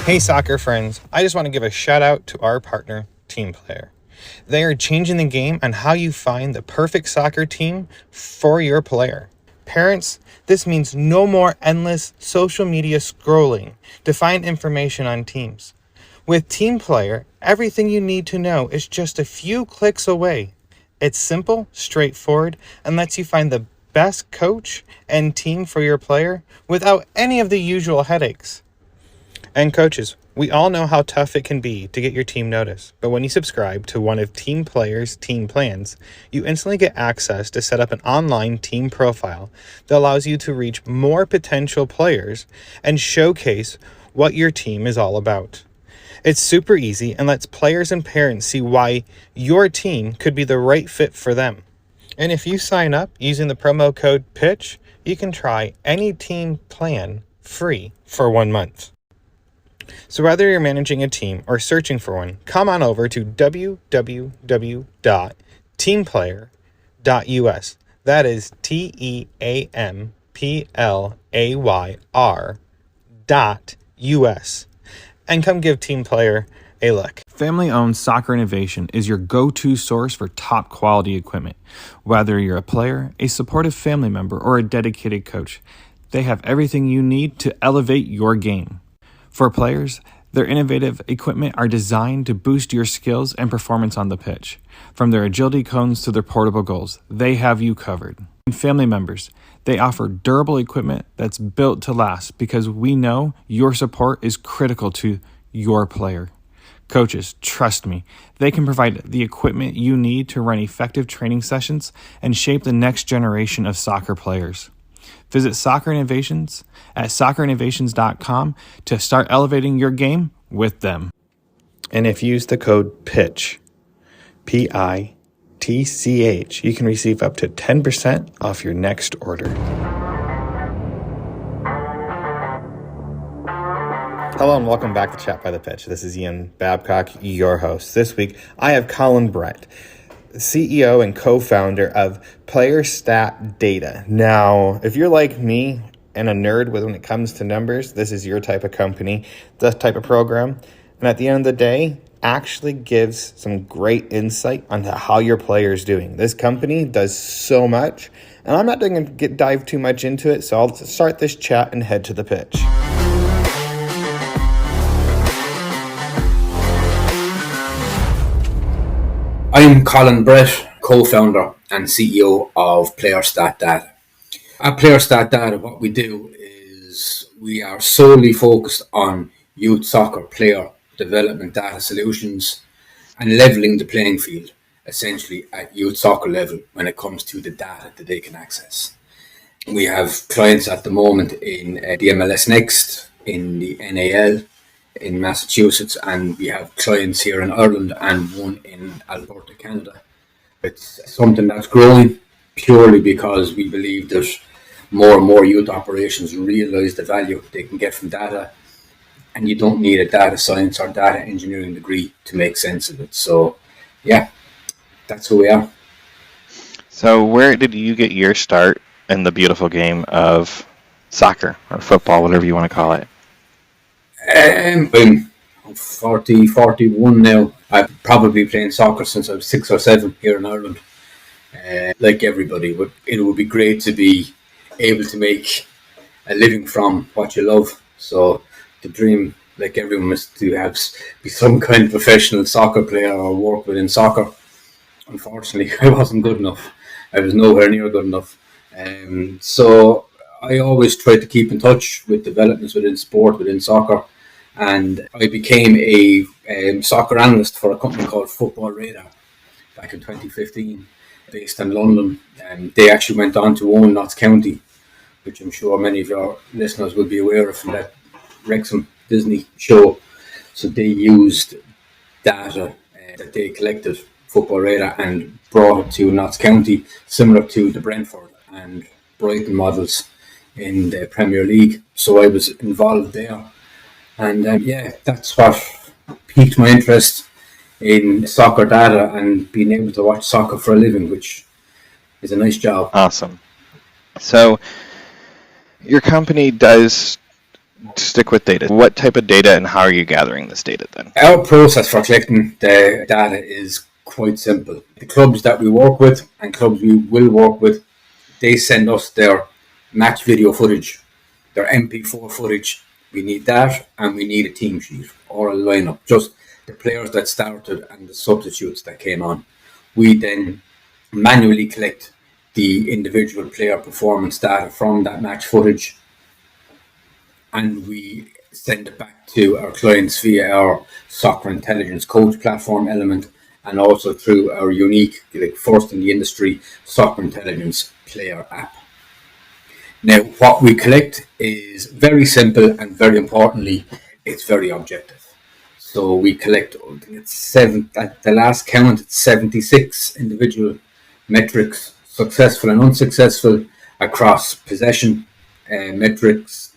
Hey soccer friends, I just want to give a shout out to our partner, Team Player. They are changing the game on how you find the perfect soccer team for your player. Parents, this means no more endless social media scrolling to find information on teams. With Team Player, everything you need to know is just a few clicks away. It's simple, straightforward, and lets you find the best coach and team for your player without any of the usual headaches. And coaches, we all know how tough it can be to get your team noticed, but when you subscribe to one of Team Player's team plans, you instantly get access to set up an online team profile that allows you to reach more potential players and showcase what your team is all about. It's super easy and lets players and parents see why your team could be the right fit for them. And if you sign up using the promo code PITCH, you can try any team plan free for 1 month. So whether you're managing a team or searching for one, come on over to www.teamplayer.us. That is TEAMPLAYR.US. And come give Team Player a look. Family-owned Soccer Innovation is your go-to source for top quality equipment. Whether you're a player, a supportive family member, or a dedicated coach, they have everything you need to elevate your game. For players, their innovative equipment are designed to boost your skills and performance on the pitch. From their agility cones to their portable goals, they have you covered. And family members, they offer durable equipment that's built to last because we know your support is critical to your player. Coaches, trust me, they can provide the equipment you need to run effective training sessions and shape the next generation of soccer players. Visit Soccer Innovations at soccerinnovations.com to start elevating your game with them. And if you use the code PITCH, PITCH, you can receive up to 10% off your next order. Hello and welcome back to Chat by the Pitch. This is Ian Babcock, your host. This week, I have Colin Brett, CEO and co-founder of Player Stat Data. Now, if you're like me and a nerd when it comes to numbers, this is your type of company, the type of program. And at the end of the day, actually gives some great insight onto how your player is doing. This company does so much, and I'm not going to dive too much into it, so I'll start this chat and head to the pitch. I'm Colin Brett, co-founder and CEO of Player Stat Data. At Player Stat Data, what we do is we are solely focused on youth soccer player development data solutions and levelling the playing field, essentially at youth soccer level when it comes to the data that they can access. We have clients at the moment in the MLS Next, in the NAL, in Massachusetts, and we have clients here in Ireland and one in Alberta, Canada. It's something that's growing purely because we believe that more and more youth operations realise the value they can get from data, and you don't need a data science or data engineering degree to make sense of it. So yeah, that's who we are. So where did you get your start in the beautiful game of soccer or football, whatever you want to call it? I'm 41 now. I've probably been playing soccer since I was 6 or 7 here in Ireland. Like everybody, it would be great to be able to make a living from what you love. So the dream, like everyone, is to be some kind of professional soccer player or work within soccer. Unfortunately, I wasn't good enough. I was nowhere near good enough. So I always tried to keep in touch with developments within sport, within soccer. And I became a soccer analyst for a company called Football Radar back in 2015, based in London. They actually went on to own Notts County, which I'm sure many of your listeners will be aware of from that Wrexham Disney show. So they used data that they collected, Football Radar, and brought it to Notts County, similar to the Brentford and Brighton models in the Premier League. So I was involved there. And that's what piqued my interest in soccer data and being able to watch soccer for a living, which is a nice job. Awesome. So your company does Stick with data. What type of data and how are you gathering this data then? Our process for collecting the data is quite simple. The clubs that we work with and clubs we will work with, they send us their match video footage, their MP4 footage. We need that, and we need a team sheet or a lineup, just the players that started and the substitutes that came on. We then manually collect the individual player performance data from that match footage, and we send it back to our clients via our soccer intelligence coach platform element, and also through our unique, like first in the industry, soccer intelligence player app. Now, what we collect is very simple, and very importantly, it's very objective. So we collect, it's at the last count, it's 76 individual metrics, successful and unsuccessful, across possession metrics,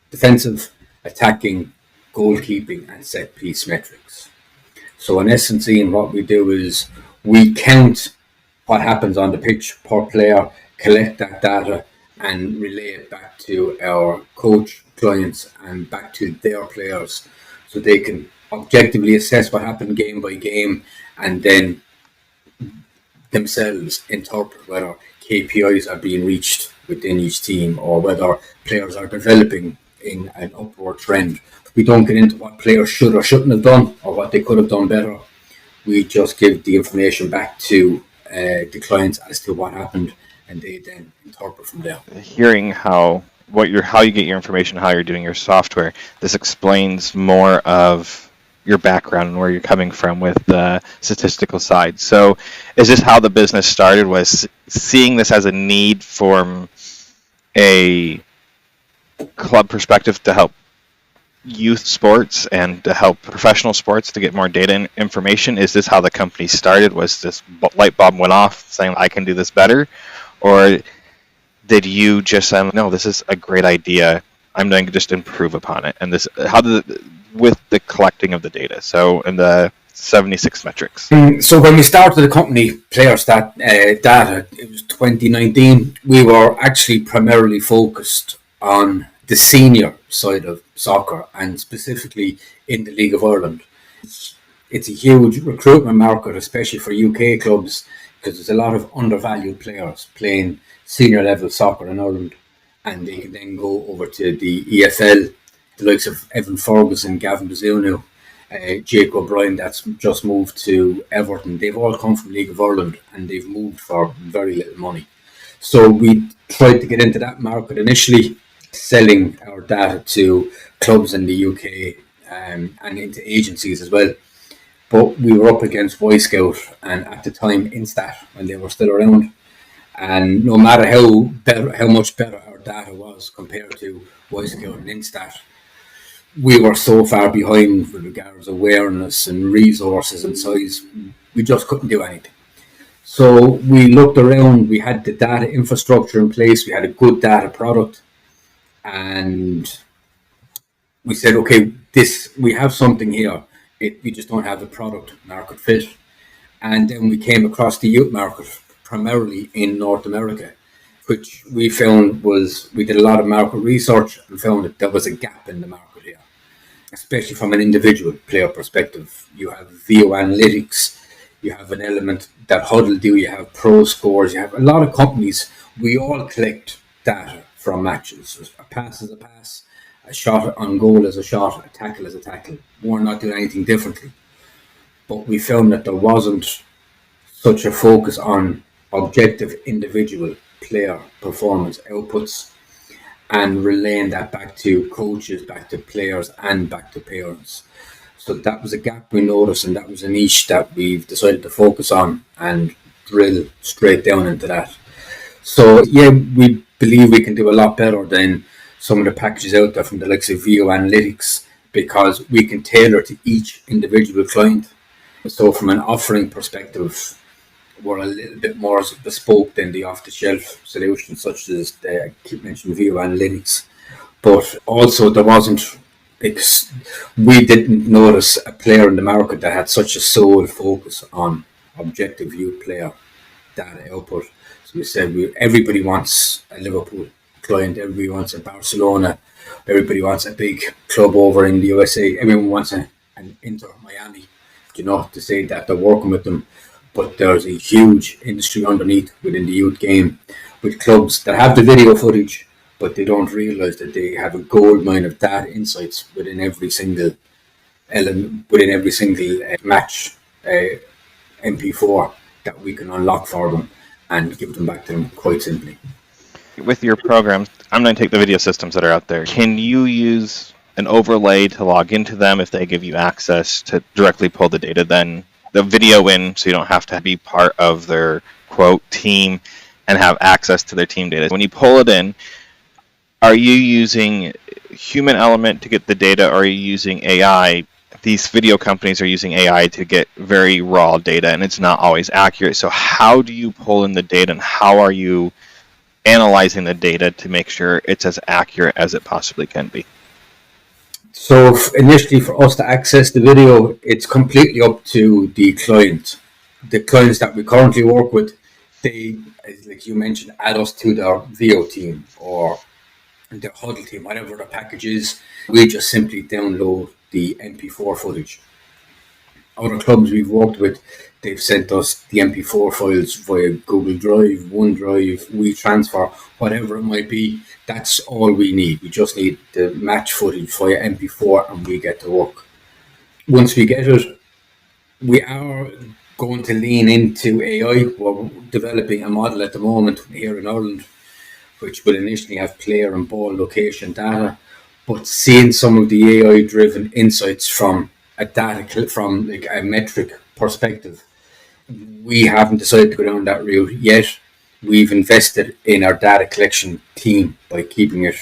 defensive, attacking, goalkeeping, and set piece metrics. So in essence, Ian, what we do is we count what happens on the pitch per player, collect that data, and relay it back to our coach, clients, and back to their players, so they can objectively assess what happened game by game, and then themselves interpret whether KPIs are being reached within each team, or whether players are developing in an upward trend. We don't get into what players should or shouldn't have done, or what they could have done better. We just give the information back to the clients as to what happened, and they then interpret from there. Hearing how you get your information, how you're doing your software, this explains more of your background and where you're coming from with the statistical side. So is this how the business started, was seeing this as a need from a club perspective to help youth sports and to help professional sports to get more data and information? Is this how the company started? Was this light bulb went off saying I can do this better? Or did you just say, no, this is a great idea, I'm going to just improve upon it? And this, how did it, with the collecting of the data, so in the 76 metrics? So when we started the company, PlayerStat data, it was 2019. We were actually primarily focused on the senior side of soccer, and specifically in the League of Ireland. It's a huge recruitment market, especially for UK clubs, because there's a lot of undervalued players playing senior level soccer in Ireland, and they can then go over to the EFL, the likes of Evan Ferguson, Gavin Bazunu, Jake O'Brien, that's just moved to Everton. They've all come from League of Ireland, and they've moved for very little money. So we tried to get into that market initially, selling our data to clubs in the UK, and into agencies as well. But we were up against Boy Scout, and at the time Instat, when they were still around. And no matter how much better our data was compared to Boy Scout and Instat, we were so far behind with regards to awareness and resources and size, we just couldn't do anything. So we looked around, we had the data infrastructure in place, we had a good data product, and we said, okay, we have something here. We just don't have a product market fit. And then we came across the youth market, primarily in North America, which we found we did a lot of market research and found that there was a gap in the market here, especially from an individual player perspective. You have VO analytics, you have an element that Huddle do, you have pro scores, you have a lot of companies. We all collect data from matches. A pass is a pass, a shot on goal is a shot, a tackle is a tackle. We're not doing anything differently. But we found that there wasn't such a focus on objective individual player performance outputs, and relaying that back to coaches, back to players, and back to parents. So that was a gap we noticed, and that was a niche that we've decided to focus on and drill straight down into that. So yeah, we believe we can do a lot better than some of the packages out there from the likes of VO Analytics, because we can tailor to each individual client. So from an offering perspective, we're a little bit more bespoke than the off-the-shelf solutions such as I keep mentioning VO Analytics. But also there wasn't, we didn't notice a player in the market that had such a sole focus on objective youth player data output. So we said everybody wants a Liverpool client, everybody wants a Barcelona everybody wants a big club over in the USA. Everyone wants an Inter Miami, to say that they're working with them. But there's a huge industry underneath within the youth game with clubs that have the video footage, but they don't realise that they have a gold mine of data insights within every single element, within every single match MP4 that we can unlock for them and give them back to them quite simply. With your programs, I'm going to take the video systems that are out there. Can you use an overlay to log into them if they give you access to directly pull the data, then the video in, so you don't have to be part of their quote team and have access to their team data? When you pull it in, are you using human element to get the data, or are you using AI? These video companies are using AI to get very raw data, and it's not always accurate. So how do you pull in the data, and how are you analyzing the data to make sure it's as accurate as it possibly can be? So initially, for us to access the video, it's completely up to the client. The clients that we currently work with, they, like you mentioned, add us to their VO team or their huddle team, whatever the package is. We just simply download the MP4 footage. Other clubs we've worked with, they've sent us the MP4 files via Google Drive, OneDrive, WeTransfer, whatever it might be. That's all we need. We just need the match footage via MP4 and we get to work. Once we get it, we are going to lean into AI. We're developing a model at the moment here in Ireland, which will initially have player and ball location data, but seeing some of the AI-driven insights from like a metric perspective. We haven't decided to go down that route yet. We've invested in our data collection team by keeping it,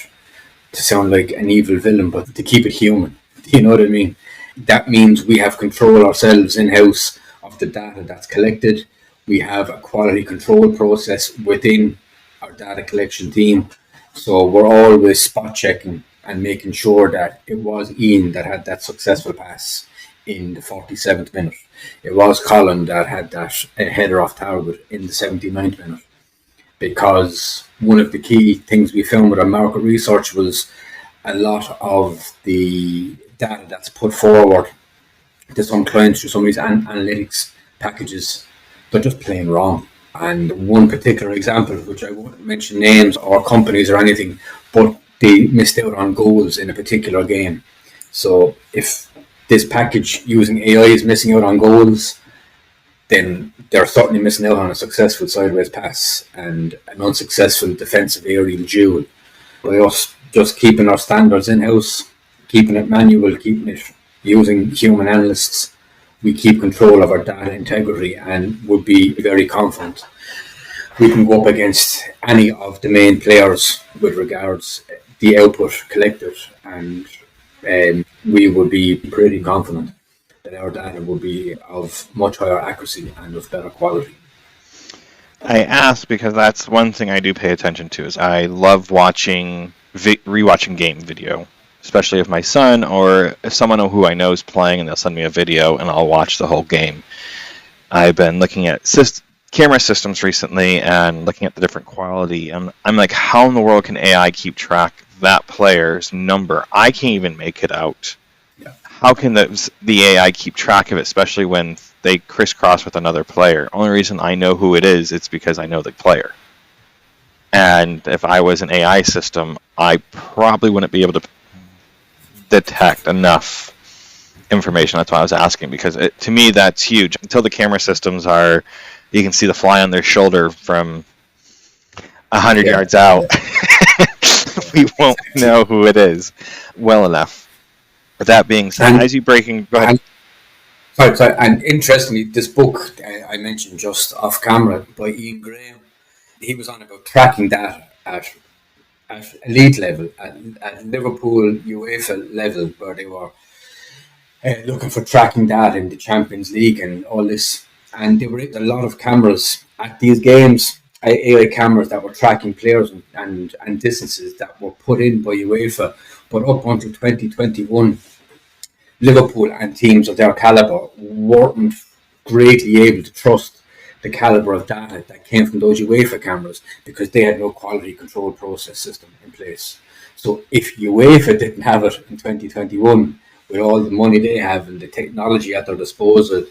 to sound like an evil villain, but to keep it human. Do you know what I mean? That means we have control ourselves in-house of the data that's collected. We have a quality control process within our data collection team. So we're always spot checking and making sure that it was Ian that had that successful pass in the 47th minute. It was Colin that had that header off target in the 79th minute. Because one of the key things we found with our market research was a lot of the data that's put forward to some clients through some of these analytics packages, they're just plain wrong. And one particular example, which I won't mention names or companies or anything, but they missed out on goals in a particular game. So if this package using AI is missing out on goals, then they're certainly missing out on a successful sideways pass and an unsuccessful defensive aerial duel. By us just keeping our standards in-house, keeping it manual, keeping it using human analysts, we keep control of our data integrity and would be very confident we can go up against any of the main players with regards the output collected, and we would be pretty confident that our data will be of much higher accuracy and of better quality. I ask because that's one thing I do pay attention to. Is I love watching rewatching game video, especially if my son or if someone who I know is playing and they'll send me a video and I'll watch the whole game. I've been looking at camera systems recently and looking at the different quality, and I'm like, how in the world can AI keep track of that player's number? I can't even make it out. Yeah. How can the AI keep track of it, especially when they crisscross with another player? Only reason I know who it is, it's because I know the player. And if I was an AI system, I probably wouldn't be able to detect enough information. That's why I was asking, because to me that's huge. Until the camera systems are, you can see the fly on their shoulder from 100 yards out. We won't know who it is well enough. With that being said, as you breaking, go ahead. Sorry. And interestingly, this book I mentioned just off camera by Ian Graham, he was on about tracking data at elite level, at Liverpool UEFA level, where they were looking for tracking data in the Champions League and all this. And there were a lot of cameras at these games, AI cameras that were tracking players and distances that were put in by UEFA. But up until 2021, Liverpool and teams of their calibre weren't greatly able to trust the calibre of data that came from those UEFA cameras because they had no quality control process system in place. So if UEFA didn't have it in 2021, with all the money they have and the technology at their disposal,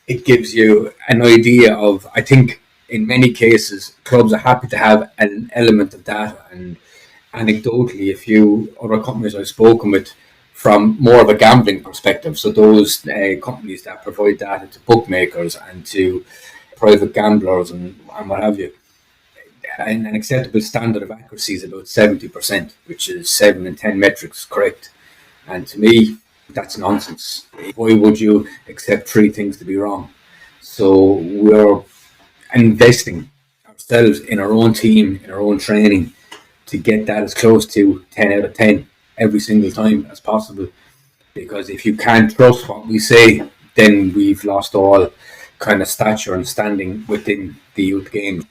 it gives you an idea of, I think in many cases, clubs are happy to have an element of data. And anecdotally, a few other companies I've spoken with from more of a gambling perspective, so those companies that provide data to bookmakers and to private gamblers and what have you, an acceptable standard of accuracy is about 70%, which is 7 in 10 metrics correct. And to me, that's nonsense. Why would you accept 3 things to be wrong? So we're investing ourselves in our own team, in our own training, to get that as close to 10 out of 10 every single time as possible. Because if you can't trust what we say, then we've lost all kind of stature and standing within the youth game.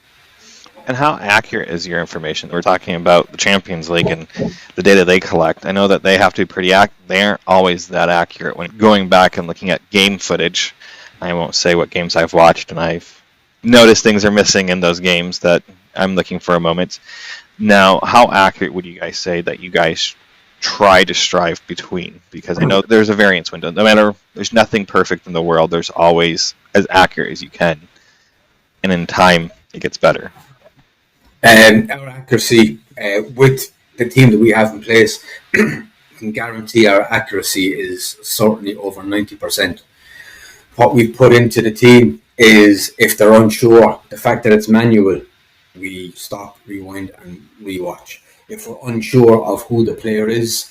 And how accurate is your information? We're talking about the Champions League and the data they collect. I know that they have to be pretty accurate. They aren't always that accurate when going back and looking at game footage. I won't say what games I've watched, and I've noticed things are missing in those games that I'm looking for a moment. Now, how accurate would you guys say that you guys try to strive between? Because I know there's a variance window. No matter, there's nothing perfect in the world. There's always as accurate as you can. And in time, it gets better. Our accuracy with the team that we have in place, can guarantee our accuracy is certainly over 90%. What we've put into the team is, if they're unsure, the fact that it's manual, we stop, rewind and rewatch. If we're unsure of who the player is,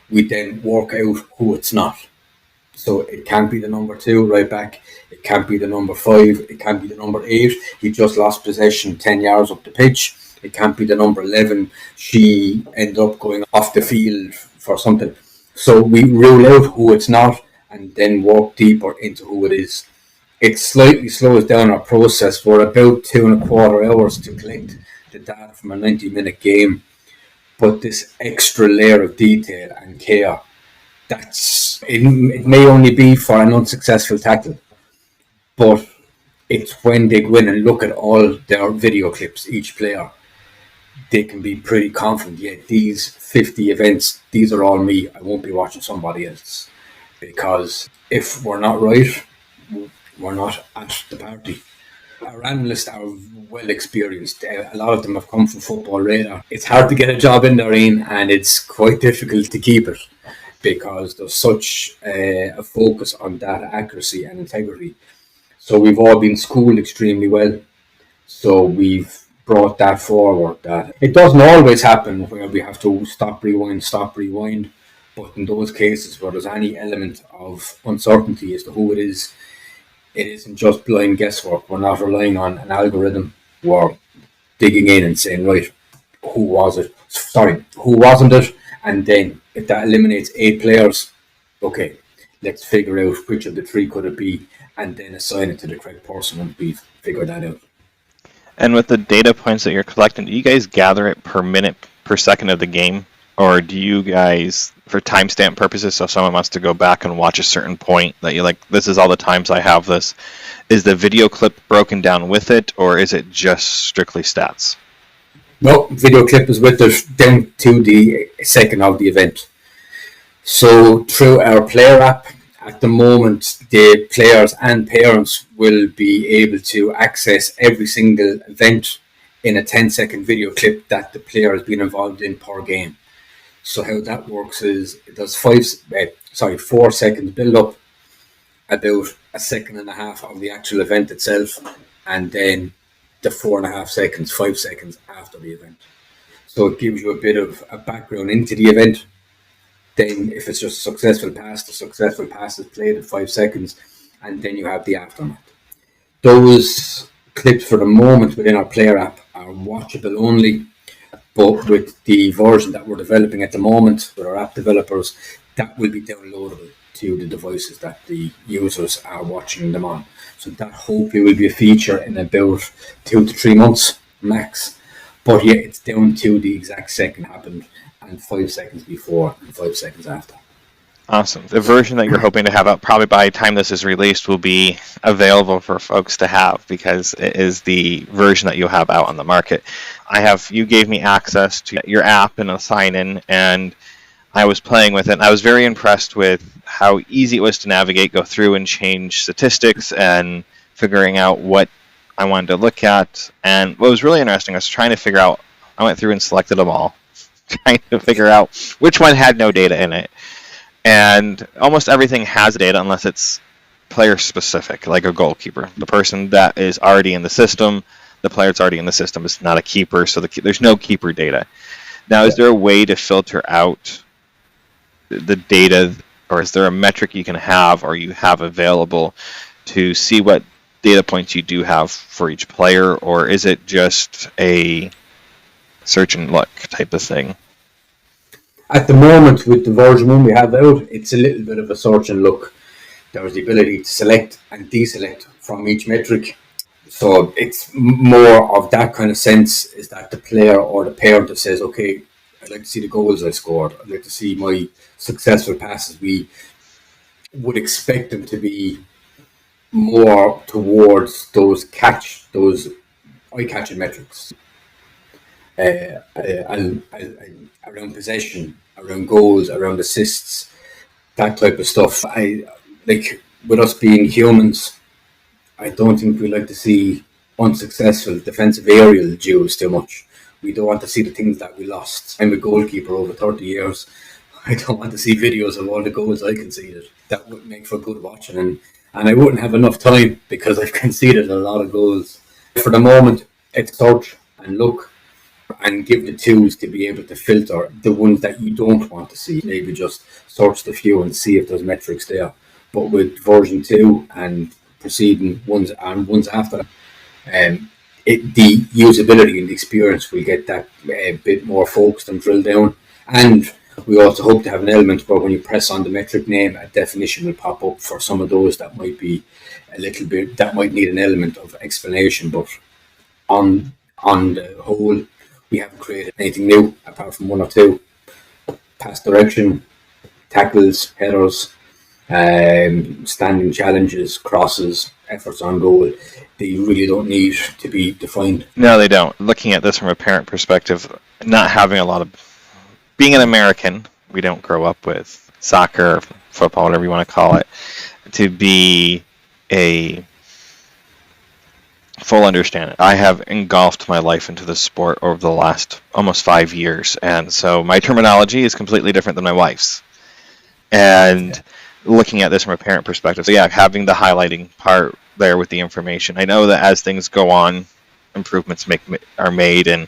we then work out who it's not. So it can't be the number 2 right back, it can't be the number 5, it can't be the number 8, he just lost possession 10 yards up the pitch, it can't be the number 11, she ended up going off the field for something. So we rule out who it's not and then walk deeper into who it is. It slightly slows down our process. We're about 2.25 hours to collect the data from a 90-minute game, but this extra layer of detail and care, it may only be for an unsuccessful tackle, but it's when they go in and look at all their video clips, each player, they can be pretty confident, yeah, these 50 events, these are all me, I won't be watching somebody else. Because if we're not right, we're not at the party. Our analysts are well experienced. A lot of them have come from Football Radar. It's hard to get a job in there, Ian, and it's quite difficult to keep it because there's such a focus on data accuracy and integrity. So we've all been schooled extremely well. So we've brought that forward. That it doesn't always happen where we have to stop, rewind. But in those cases where there's any element of uncertainty as to who it isn't just blind guesswork. We're not relying on an algorithm. We're digging in and saying, right, who was it? Sorry, who wasn't it? And then if that eliminates 8 players, okay, let's figure out which of the 3 could it be and then assign it to the correct person and we've figured that out. And with the data points that you're collecting, do you guys gather it per minute, per second of the game? Or do you guys, for timestamp purposes, so if someone wants to go back and watch a certain point that you're like, this is all the times I have this, is the video clip broken down with it, or is it just strictly stats? No, video clip is with us down to the second of the event. So through our player app, at the moment, the players and parents will be able to access every single event in a 10-second video clip that the player has been involved in per game. So how that works is it does 4 seconds build up, about 1.5 seconds of the actual event itself, and then the 4.5 seconds, 5 seconds after the event. So it gives you a bit of a background into the event. Then if it's just a successful pass, the successful pass is played at 5 seconds, and then you have the aftermath. Those clips for the moment within our player app are watchable only. But with the version that we're developing at the moment with our app developers, that will be downloadable to the devices that the users are watching them on. So that hopefully will be a feature in about 2 to 3 months max. But yeah, it's down to the exact second happened and 5 seconds before and 5 seconds after. Awesome. The version that you're hoping to have out probably by the time this is released will be available for folks to have, because it is the version that you'll have out on the market. You gave me access to your app and a sign in, and I was playing with it. And I was very impressed with how easy it was to navigate, go through and change statistics and figuring out what I wanted to look at. And what was really interesting, I went through and selected them all, trying to figure out which one had no data in it. And almost everything has data unless it's player specific, like a goalkeeper. The person that is already in the system, the player that's already in the system is not a keeper, so there's no keeper data. Now, is there a way to filter out the data, or is there a metric you can have or you have available to see what data points you do have for each player, or is it just a search and look type of thing? At the moment, with the version 1 we have out, it's a little bit of a search and look. There's the ability to select and deselect from each metric. So it's more of that kind of sense, is that the player or the parent that says, okay, I'd like to see the goals I scored, I'd like to see my successful passes. We would expect them to be more towards those eye-catching metrics. Around possession, around goals, around assists, that type of stuff. With us being humans, I don't think we like to see unsuccessful defensive aerial duels too much. We don't want to see the things that we lost. I'm a goalkeeper over 30 years. I don't want to see videos of all the goals I conceded. That wouldn't make for good watching, and I wouldn't have enough time because I've conceded a lot of goals. For the moment, it's search and look, and give the tools to be able to filter the ones that you don't want to see. Maybe just search the few and see if there's metrics there. But with version 2 and proceeding ones after that, the usability and the experience will get that a bit more focused and drilled down. And we also hope to have an element where when you press on the metric name, a definition will pop up for some of those that might be that might need an element of explanation. But on the whole, we haven't created anything new apart from 1 or 2. Pass direction, tackles, headers, standing challenges, crosses, efforts on goal. They really don't need to be defined. No, they don't. Looking at this from a parent perspective, not having being an American, we don't grow up with soccer, football, whatever you want to call it, to be a full understanding. I have engulfed my life into this sport over the last almost 5 years, and so my terminology is completely different than my wife's. And looking at this from a parent perspective, so yeah, having the highlighting part there with the information. I know that as things go on, improvements are made, and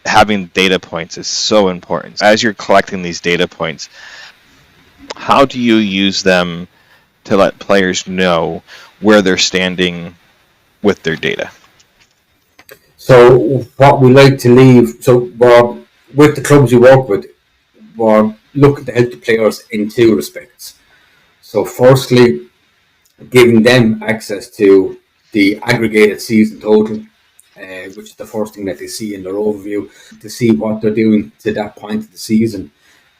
having data points is so important. As you're collecting these data points, how do you use them to let players know where they're standing with their data? So what we like to leave, with the clubs we work with, we're looking to help the players in 2 respects. So firstly, giving them access to the aggregated season total, which is the first thing that they see in their overview, to see what they're doing to that point of the season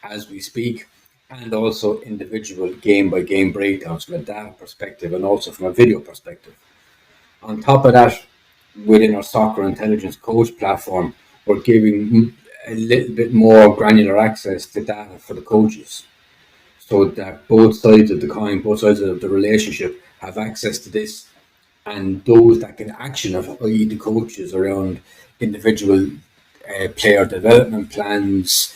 as we speak, and also individual game-by-game breakdowns from a data perspective and also from a video perspective. On top of that, within our Soccer Intelligence Coach platform, we're giving a little bit more granular access to data for the coaches, so that both sides of the coin, both sides of the relationship have access to this, and those that can action it, i.e. the coaches, around individual player development plans,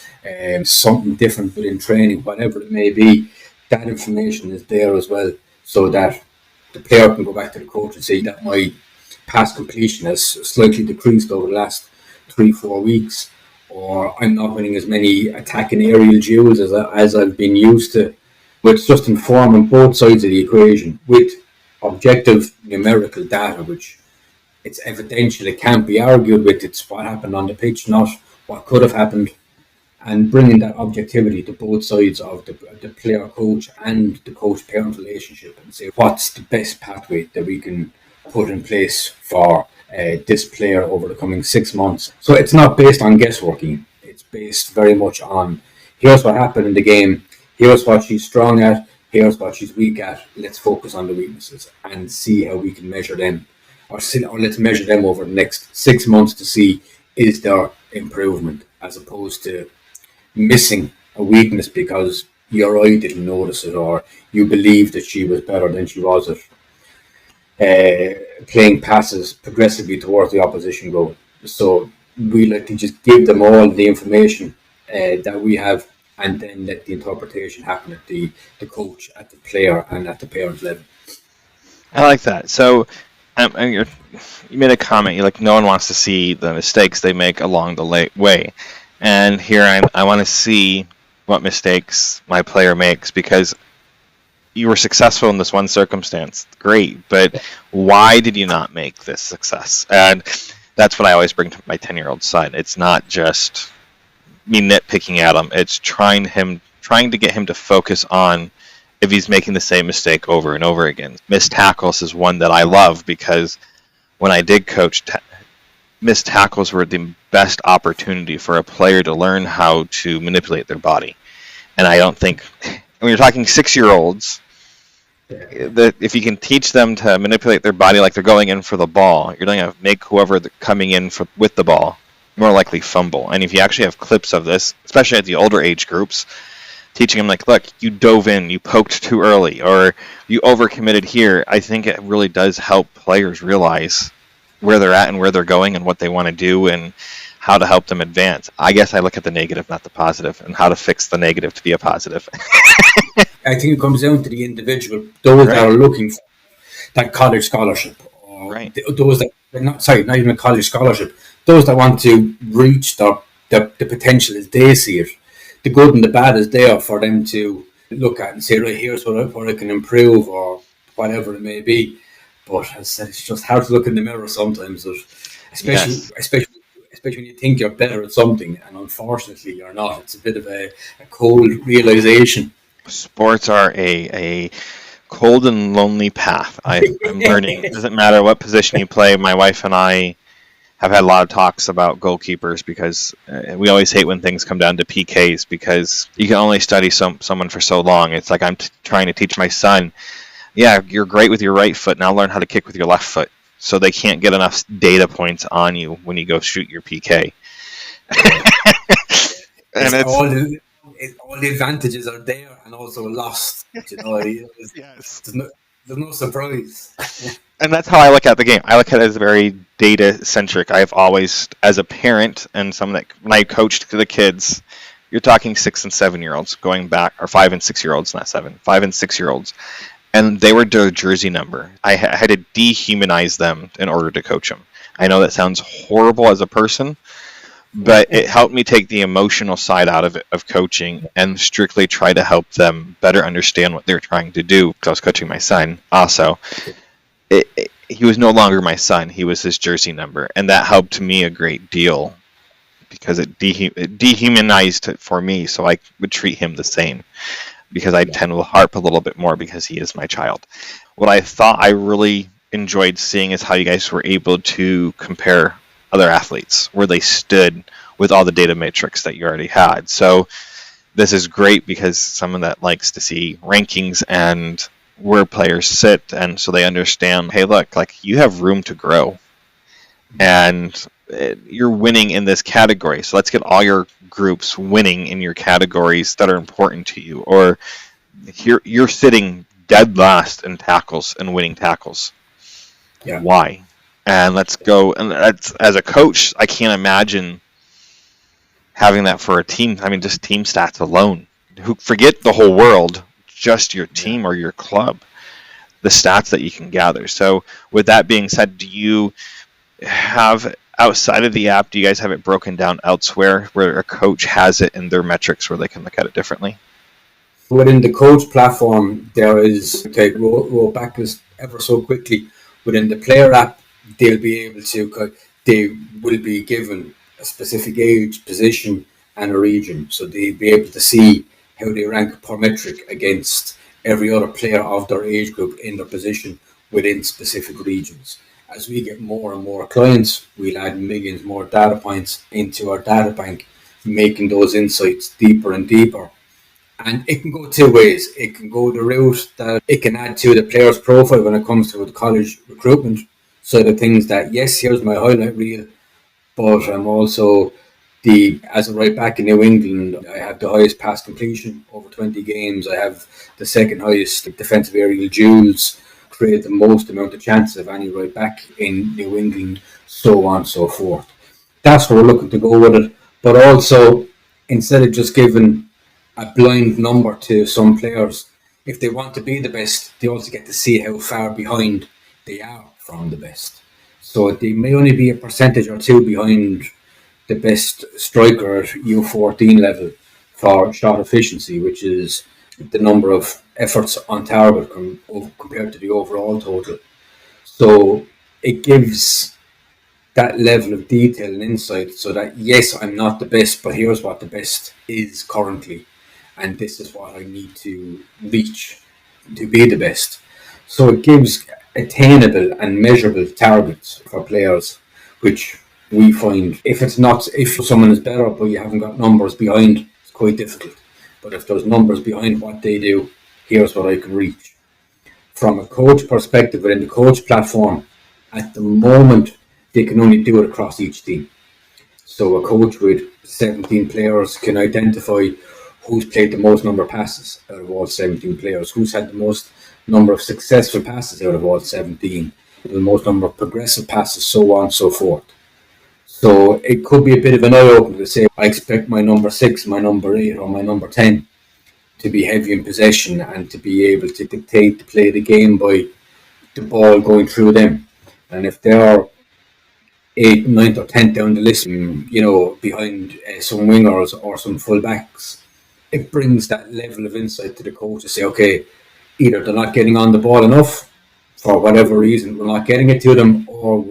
something different within training, whatever it may be, that information is there as well, so that the player can go back to the coach and say that my pass completion has slightly decreased over the last 3-4 weeks, or I'm not winning as many attacking aerial duels as I've been used to. But it's just informing both sides of the equation with objective numerical data, which it's evidential, it can't be argued with. It's what happened on the pitch, not what could have happened, and bringing that objectivity to both sides of the player-coach and the coach-parent relationship, and say what's the best pathway that we can put in place for this player over the coming 6 months. So it's not based on guessworking. It's based very much on, here's what happened in the game, Here's what she's strong at, here's what she's weak at. Let's focus on the weaknesses and see how we can measure them, or let's measure them over the next 6 months to see is there improvement, as opposed to missing a weakness because your eye didn't notice it, or you believed that she was better than she was at playing passes progressively towards the opposition goal. So we like to just give them all the information that we have, and then let the interpretation happen at the coach, at the player, and at the parent level. I like that. So, you made a comment. You're like, no one wants to see the mistakes they make along the way, and here I want to see what mistakes my player makes, because you were successful in this one circumstance. Great, but why did you not make this success? And that's what I always bring to my 10-year-old son. It's not just me nitpicking at him. It's trying to get him to focus on if he's making the same mistake over and over again. Missed tackles is one that I love, because when I did coach, missed tackles were the best opportunity for a player to learn how to manipulate their body. And I don't think, when you're talking 6-year-olds, if you can teach them to manipulate their body like they're going in for the ball, you're going to make whoever coming in with the ball more likely fumble. And if you actually have clips of this, especially at the older age groups, teaching them like, look, you dove in, you poked too early, or you overcommitted here, I think it really does help players realize where they're at and where they're going and what they want to do and how to help them advance. I guess I look at the negative, not the positive, and how to fix the negative to be a positive. I think it comes down to the individual, those that are looking for that college scholarship, or those that not even a college scholarship, those that want to reach the potential as they see it. The good and the bad is there for them to look at and say, right, here's what I can improve, or whatever it may be. But as I said, it's just hard to look in the mirror sometimes, especially when you think you're better at something, and unfortunately you're not. It's a bit of a cold realization. Sports are a cold and lonely path. I'm learning. It doesn't matter what position you play. My wife and I have had a lot of talks about goalkeepers, because we always hate when things come down to PKs, because you can only study someone for so long. It's like I'm trying to teach my son, yeah, you're great with your right foot, now learn how to kick with your left foot, so they can't get enough data points on you when you go shoot your PK. And all the advantages are there and also lost. Yes. There's no surprise. And that's how I look at the game. I look at it as very data-centric. I've always, as a parent and someone that, when I coached the kids, you're talking 6 and 7-year-olds going back, or 5 and 6-year-olds, not 7, 5 and 6-year-olds. And they were their jersey number. I had to dehumanize them in order to coach them. I know that sounds horrible as a person, but it helped me take the emotional side out of it, of coaching, and strictly try to help them better understand what they're trying to do. Because I was coaching my son also. He was no longer my son. He was his jersey number. And that helped me a great deal, because it dehumanized it for me, so I would treat him the same. Because I tend to harp a little bit more because he is my child. What I thought I really enjoyed seeing is how you guys were able to compare other athletes, where they stood with all the data matrix that you already had. So this is great, because someone that likes to see rankings and where players sit, and so they understand, hey, look, like, you have room to grow, and you're winning in this category, so let's get all your groups winning in your categories that are important to you. Or you're sitting dead last in tackles and winning tackles. Yeah. Why? And let's go. And that's, as a coach, I can't imagine having that for a team. I mean, just team stats alone. Forget the whole world, just your team or your club, the stats that you can gather. So with that being said, do you have, outside of the app, do you guys have it broken down elsewhere where a coach has it in their metrics where they can look at it differently? Within the coach platform, there is, roll back this ever so quickly, within the player app, they will be given a specific age, position, and a region. So they'll be able to see how they rank per metric against every other player of their age group in their position within specific regions. As we get more and more clients, we'll add millions more data points into our data bank, making those insights deeper and deeper. And it can go two ways. It can go the route that it can add to the player's profile when it comes to the college recruitment side of things, that yes, here's my highlight reel, but I'm also as a right back in New England, I have the highest pass completion over 20 games. I have the second highest defensive aerial duels, create the most amount of chances of any right back in New England, so on and so forth. That's where we're looking to go with it. But also, instead of just giving a blind number to some players, if they want to be the best, they also get to see how far behind they are from the best. So they may only be a percentage or two behind the best striker at U14 level for shot efficiency, which is the number of efforts on target compared to the overall total. So it gives that level of detail and insight, so that yes, I'm not the best, but here's what the best is currently, and this is what I need to reach to be the best. So it gives attainable and measurable targets for players, which we find if someone is better but you haven't got numbers behind, it's quite difficult. But if there's numbers behind what they do, here's what I can reach. From a coach perspective, within the coach platform, at the moment they can only do it across each team. So a coach with 17 players can identify who's played the most number of passes out of all 17 players, who's had the most number of successful passes out of all 17, the most number of progressive passes, so on and so forth. So it could be a bit of an eye-opener to say, I expect my number 6, my number 8 or my number 10 to be heavy in possession and to be able to dictate to play the game by the ball going through them. And if they're 8th, 9th, or 10th down the list, behind some wingers or some fullbacks, it brings that level of insight to the coach to say, okay, either they're not getting on the ball enough for whatever reason, we're not getting it to them, or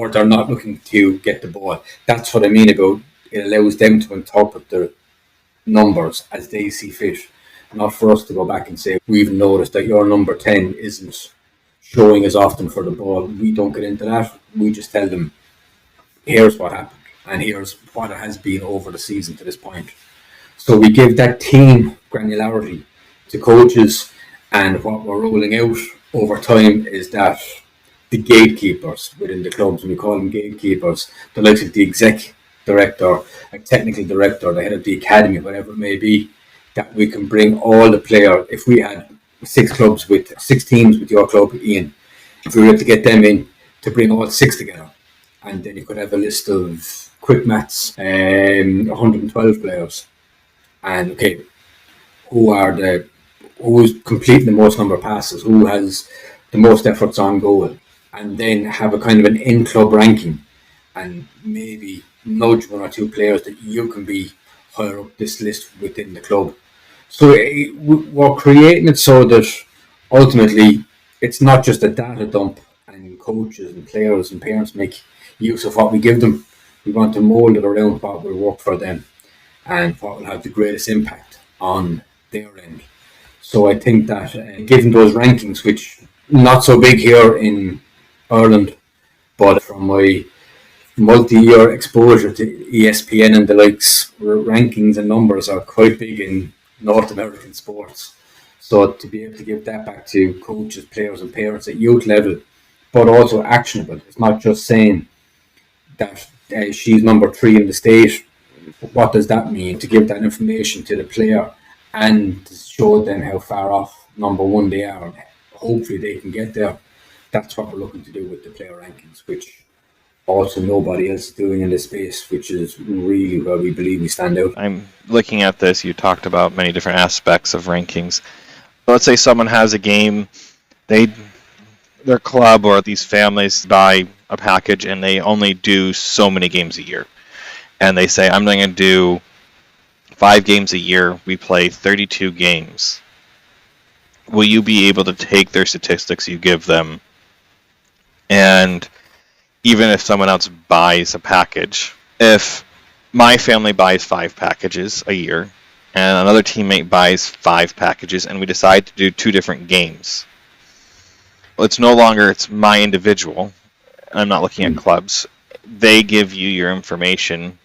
they're not looking to get the ball. That's what I mean about it allows them to interpret their numbers as they see fit, not for us to go back and say, we've noticed that your number 10 isn't showing as often for the ball. We don't get into that. We just tell them, here's what happened, and here's what it has been over the season to this point. So we give that team granularity to coaches, and what we're rolling out over time is that the gatekeepers within the clubs, and we call them gatekeepers, the likes of the exec director, a technical director, the head of the academy, whatever it may be, that we can bring all the players. If we had 6 teams with your club, Ian, if we were able to get them in to bring all 6 together, and then you could have a list of quick maths, 112 players, and okay, who's completing the most number of passes, who has the most efforts on goal, and then have a kind of an in-club ranking, and maybe nudge 1 or 2 players that you can be higher up this list within the club. So we're creating it so that ultimately it's not just a data dump and coaches and players and parents make use of what we give them. We want to mould it around what will work for them and what will have the greatest impact on their end. So I think that given those rankings, which not so big here in Ireland, but from my multi-year exposure to ESPN and the likes, rankings and numbers are quite big in North American sports. So to be able to give that back to coaches, players and parents at youth level, but also actionable. It's not just saying that she's number 3 in the state. What does that mean? To give that information to the player and to show them how far off number 1 they are. Hopefully they can get there. That's what we're looking to do with the player rankings, which also nobody else is doing in this space, which is really where we believe we stand out. I'm looking at this. You talked about many different aspects of rankings. Let's say someone has a game, their club or these families buy a package and they only do so many games a year. And they say, I'm going to do 5 games a year. We play 32 games. Will you be able to take their statistics you give them, and even if someone else buys a package, if my family buys 5 packages a year and another teammate buys 5 packages and we decide to do 2 different games, it's no longer it's my individual. I'm not looking at clubs. They give you your information,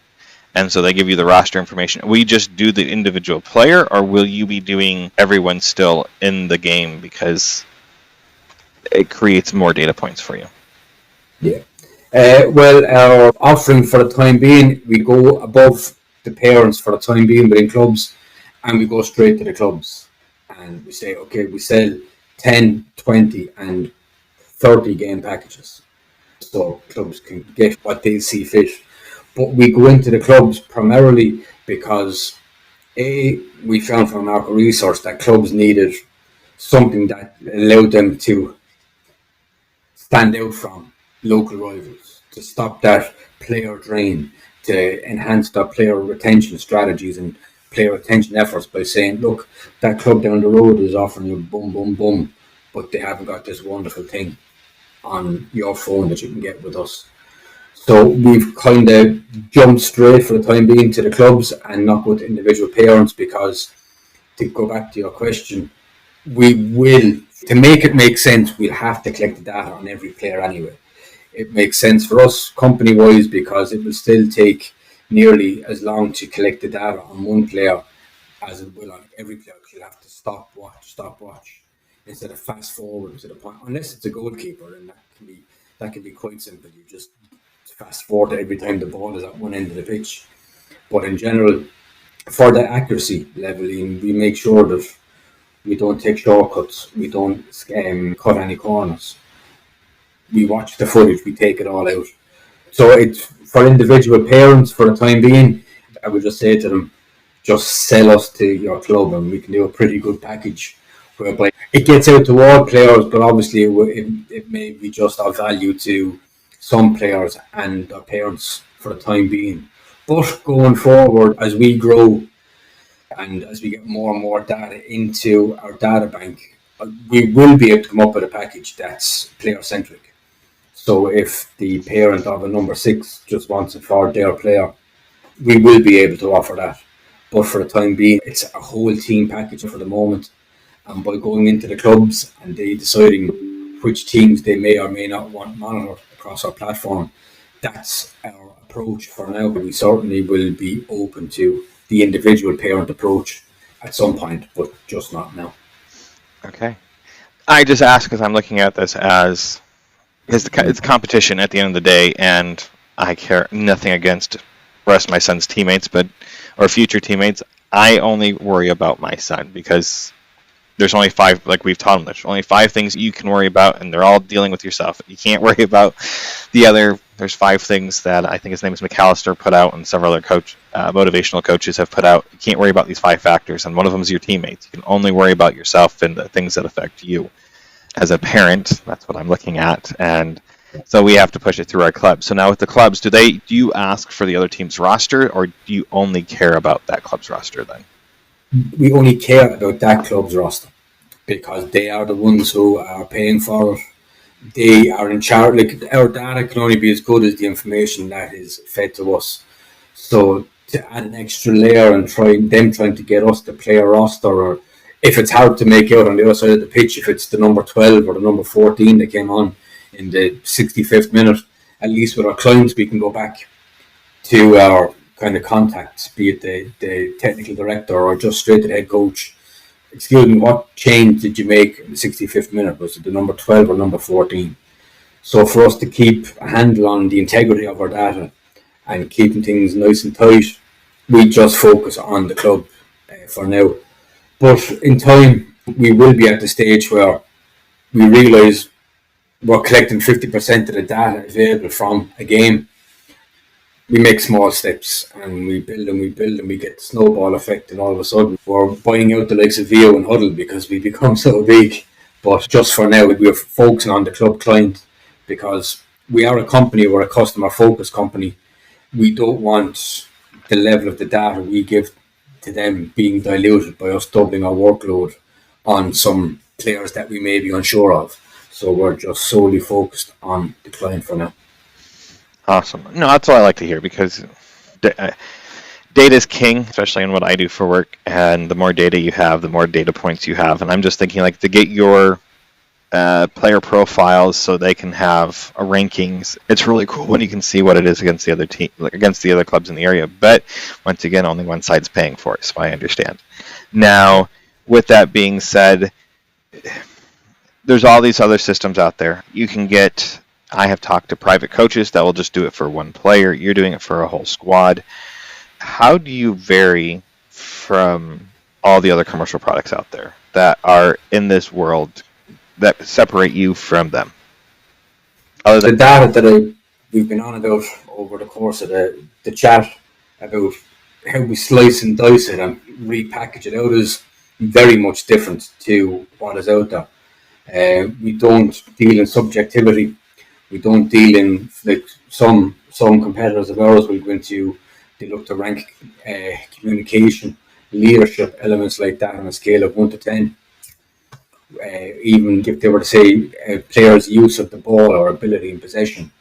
and so they give you the roster information. Will you just do the individual player, or will you be doing everyone still in the game because it creates more data points for you? Yeah. Well, our offering for the time being, we go above the parents for the time being within clubs, and we go straight to the clubs. And we say, okay, we sell 10, 20, and 30 game packages. So clubs can get what they see fit. But we go into the clubs primarily because, we found from market research that clubs needed something that allowed them to stand out from local rivals, to stop that player drain, to enhance their player retention strategies and player retention efforts by saying, look, that club down the road is offering you boom, boom, boom, but they haven't got this wonderful thing on your phone that you can get with us. So we've kind of jumped straight for the time being to the clubs and not go to individual parents because, to go back to your question, we will, to make it make sense, we'll have to collect the data on every player anyway. It makes sense for us company wise because it will still take nearly as long to collect the data on one player as it will on every player. You'll have to stop watch instead of fast forward to the point, unless it's a goalkeeper, and that can be quite simple. You just fast forward every time the ball is at one end of the pitch. But in general, for the accuracy leveling, we make sure that we don't take shortcuts. We don't cut any corners. We watch the footage. We take it all out. So it's for individual parents for the time being. I would just say to them, just sell us to your club and we can do a pretty good package whereby it gets out to all players, but obviously it may be just of value to some players and their parents for the time being. But going forward, as we grow and as we get more and more data into our data bank, we will be able to come up with a package that's player centric. So if the parent of a number 6 just wants it for their player, we will be able to offer that. But for the time being, it's a whole team package for the moment. And by going into the clubs and they deciding which teams they may or may not want monitored across our platform, that's our approach for now. We certainly will be open to the individual parent approach at some point, but just not now. Okay. I just ask because I'm looking at this as it's competition at the end of the day, and I care nothing against the rest of my son's teammates, or future teammates. I only worry about my son because there's only 5, like we've taught him, there's only 5 things you can worry about, and they're all dealing with yourself. You can't worry about the other. There's 5 things that I think his name is McAllister put out, and several other motivational coaches have put out. You can't worry about these 5 factors, and one of them is your teammates. You can only worry about yourself and the things that affect you. As a parent, that's what I'm looking at, and so we have to push it through our clubs. So now with the clubs, do you ask for the other team's roster, or do you only care about that club's roster then? We only care about that club's roster because they are the ones who are paying for it. They are in charge. Like, our data can only be as good as the information that is fed to us. So to add an extra layer and trying to get us to play a roster, or if it's hard to make out on the other side of the pitch, if it's the number 12 or the number 14 that came on in the 65th minute, at least with our clients, we can go back to our kind of contacts, be it the technical director or just straight to the head coach. Excuse me, what change did you make in the 65th minute? Was it the number 12 or number 14? So for us to keep a handle on the integrity of our data and keeping things nice and tight, we just focus on the club for now. But in time, we will be at the stage where we realise we're collecting 50% of the data available from a game. We make small steps and we build and we get the snowball effect, and all of a sudden we're buying out the likes of VO and Huddle because we become so big. But just for now, we're focusing on the club client because we are a company, we're a customer focused company. We don't want the level of the data we give to them being diluted by us doubling our workload on some players that we may be unsure of. So we're just solely focused on the client for now. Awesome. No, that's what I like to hear, because data is king, especially in what I do for work. And the more data you have, the more data points you have. And I'm just thinking, like, to get your player profiles so they can have a rankings. It's really cool when you can see what it is against the other team, against the other clubs in the area. But once again, only one side's paying for it, so I understand. Now, with that being said, there's all these other systems out there. I have talked to private coaches that will just do it for one player. You're doing it for a whole squad. How do you vary from all the other commercial products out there that are in this world that separate you from them? The data that we've been on about over the course of the chat about how we slice and dice it and repackage it out is very much different to what is out there. We don't deal in subjectivity. We don't deal in, like, some competitors of ours will go into, they look to rank communication, leadership, elements like that on a scale of 1 to 10. Even if they were to say players' use of the ball or ability in possession,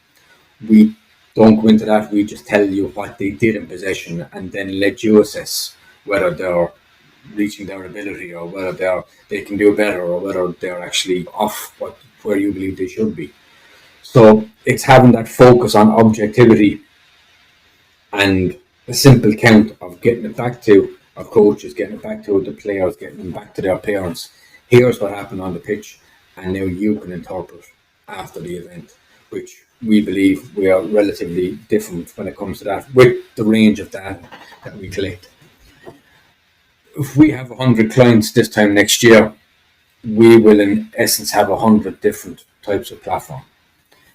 we don't go into that. We just tell you what they did in possession and then let you assess whether they're reaching their ability or whether they can do better or whether they're actually off where you believe they should be. So it's having that focus on objectivity and a simple count of getting it back to our coaches, getting it back to the players, getting them back to their parents. Here's what happened on the pitch, and now you can interpret after the event, which we believe we are relatively different when it comes to that, with the range of data that we collect. If we have 100 clients this time next year, we will in essence have 100 different types of platform.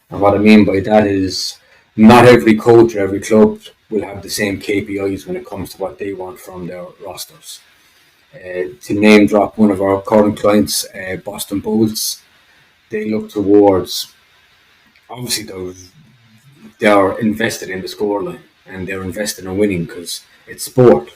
And what I mean by that is not every coach or every club will have the same KPIs when it comes to what they want from their rosters. To name drop one of our current clients, Boston Bolts, they look towards, obviously they're invested in the scoreline and they're invested in winning because it's sport.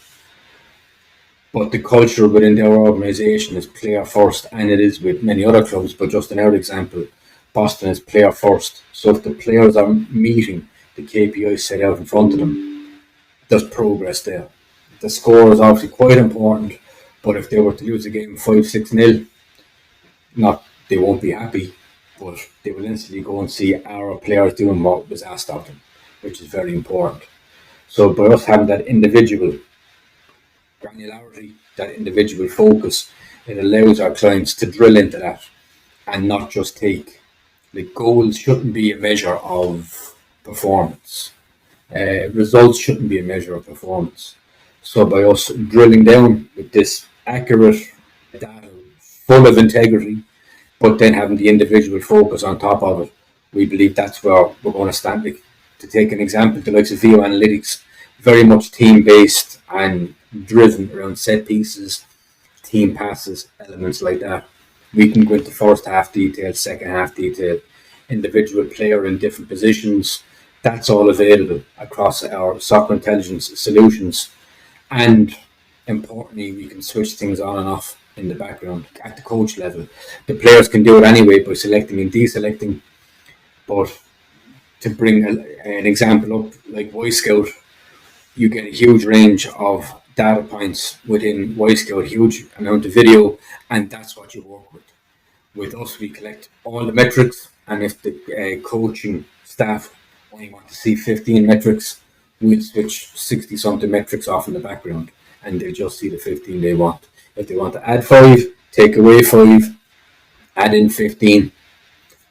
But the culture within their organisation is player first, and it is with many other clubs, but just in our example, Boston is player first. So if the players are meeting the KPIs set out in front of them, there's progress there. The score is obviously quite important, but if they were to lose a game 5-6-0, they won't be happy, but they will instantly go and see our players doing what was asked of them, which is very important. So by us having that individual granularity, that individual focus, it allows our clients to drill into that and not just take, like, goals shouldn't be a measure of performance. Results shouldn't be a measure of performance. So by us drilling down with this accurate data, full of integrity, but then having the individual focus on top of it, we believe that's where we're going to stand. Like, to take an example, the likes of VO Analytics, very much team-based and driven around set pieces, team passes, elements like that. We can go into first half detail, second half detail, individual player in different positions. That's all available across our soccer intelligence solutions. And importantly, we can switch things on and off in the background at the coach level. The players can do it anyway by selecting and deselecting. But to bring an example up, like Y Scout, you get a huge range of data points within Y Scout, huge amount of video, and that's what you work with. With us, we collect all the metrics, and if the coaching staff only want to see 15 metrics, we'll switch 60 something metrics off in the background, and they'll just see the 15 they want. If they want to add 5, take away 5, add in 15,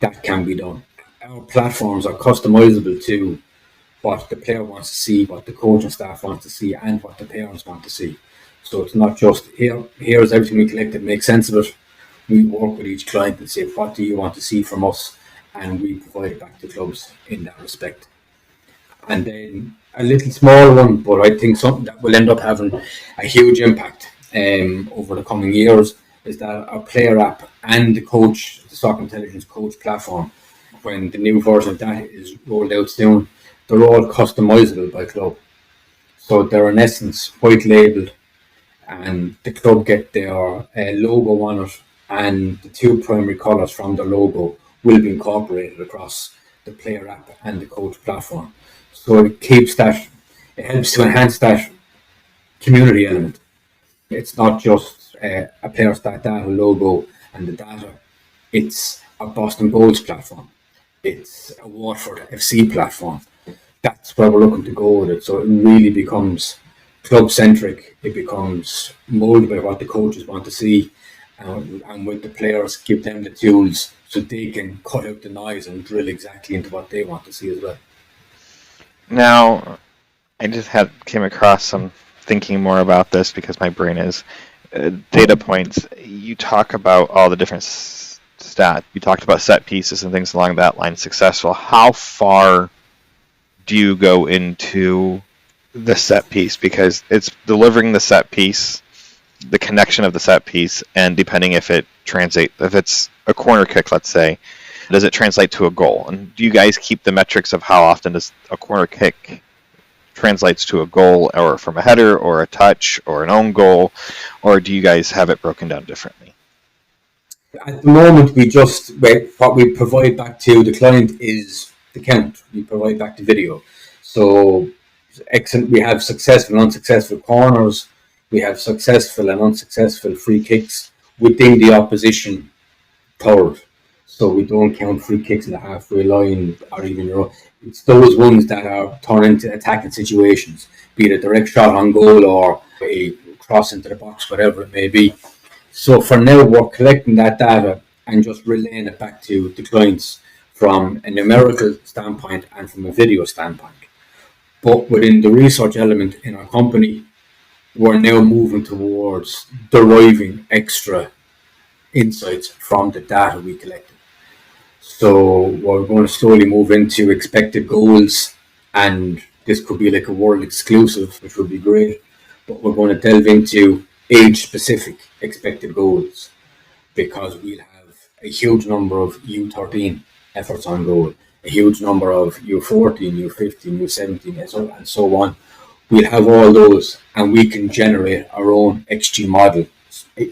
that can be done. Our platforms are customizable to what the player wants to see, what the coaching staff wants to see, and what the parents want to see. So it's not just here's everything we collected, make sense of it. We work with each client and say, what do you want to see from us? And we provide it back to clubs in that respect. And then a little small one, but I think something that will end up having a huge impact over the coming years is that our player app and the Soccer Intelligence Coach platform, when the new version of that is rolled out soon, they're all customizable by club. So they're in essence white labeled, and the club get their logo on it, and the 2 primary colours from the logo will be incorporated across the player app and the coach platform. So it helps to enhance that community element. It's not just a player stat data logo and the data. It's a Boston Goals platform. It's a Watford FC platform. That's where we're looking to go with it. So it really becomes club centric. It becomes molded by what the coaches want to see, and with the players, give them the tools so they can cut out the noise and drill exactly into what they want to see as well. Now, I just came across some thinking more about this because my brain is data points. You talk about all the different stats. You talked about set pieces and things along that line. Successful. How far do you go into the set piece? Because it's delivering the set piece, the connection of the set piece, and depending if it's a corner kick, let's say, does it translate to a goal? And do you guys keep the metrics of how often does a corner kick translates to a goal, or from a header or a touch or an own goal, or do you guys have it broken down differently? At the moment, what we provide back to the client is the count. We provide back the video. So excellent. We have successful and unsuccessful corners. We have successful and unsuccessful free kicks within the opposition third. So we don't count free kicks in the halfway line or even it's those ones that are turned into attacking situations, be it a direct shot on goal or a cross into the box, whatever it may be. So for now, we're collecting that data and just relaying it back to the clients from a numerical standpoint and from a video standpoint. But within the research element in our company, we're now moving towards deriving extra insights from the data we collected. So we're going to slowly move into expected goals, and this could be like a world exclusive, which would be great. But we're going to delve into age-specific expected goals, because we'll have a huge number of U13 efforts on goal, a huge number of U14, U15, U17, and so on. We'll have all those, and we can generate our own XG model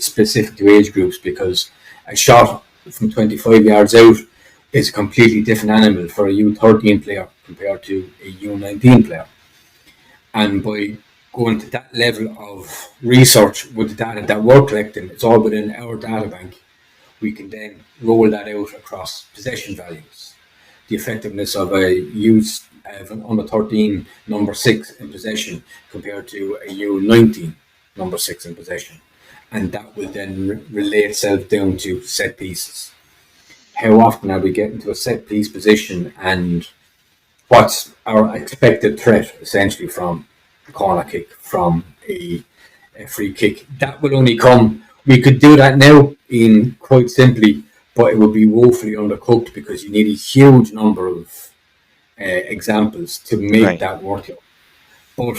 specific to age groups, because a shot from 25 yards out is a completely different animal for a U13 player compared to a U19 player. And by going to that level of research with the data that we're collecting, it's all within our data bank, we can then roll that out across possession values, the effectiveness of an under 13 number 6 in possession compared to a U19 number 6 in possession. And that will then relate itself down to set pieces. How often are we getting to a set piece position, and what's our expected threat essentially from a corner kick, from a free kick? That will only come. We could do that now in quite simply, but it would be woefully undercooked because you need a huge number of examples to make that work. But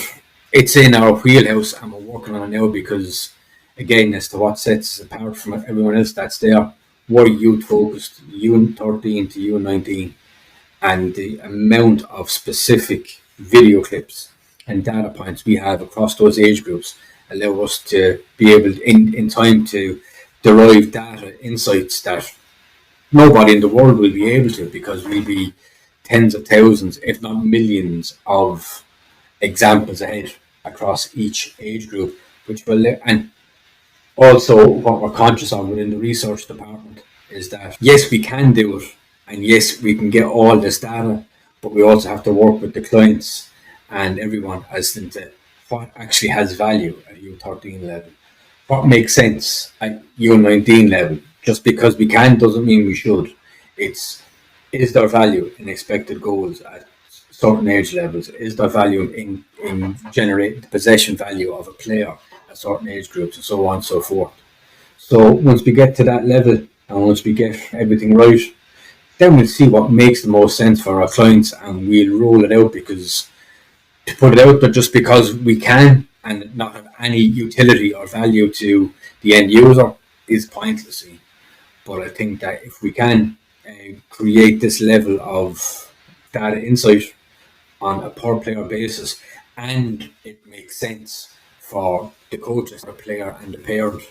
it's in our wheelhouse, and we're working on it now because, again, as to what sets us apart from everyone else that's there, we're youth focused, U13 to U19, and the amount of specific video clips and data points we have across those age groups allow us to be able in time to derive data insights that nobody in the world will be able to, because we'll be tens of thousands, if not millions, of examples ahead across each age group, which will and also what we're conscious of within the research department is that yes, we can do it, and yes, we can get all this data, but we also have to work with the clients and everyone as to what actually has value at U13 level, what makes sense at U19 level. Just because we can doesn't mean we should. Is there value in expected goals at certain age levels? Is there value in generating the possession value of a player at certain age groups, and so on and so forth? So once we get to that level, and once we get everything right, then we'll see what makes the most sense for our clients, and we'll roll it out, because to put it out there just because we can and not have any utility or value to the end user is pointless. But I think that if we can create this level of data insight on a per player basis, and it makes sense for the coaches, the player and the parent,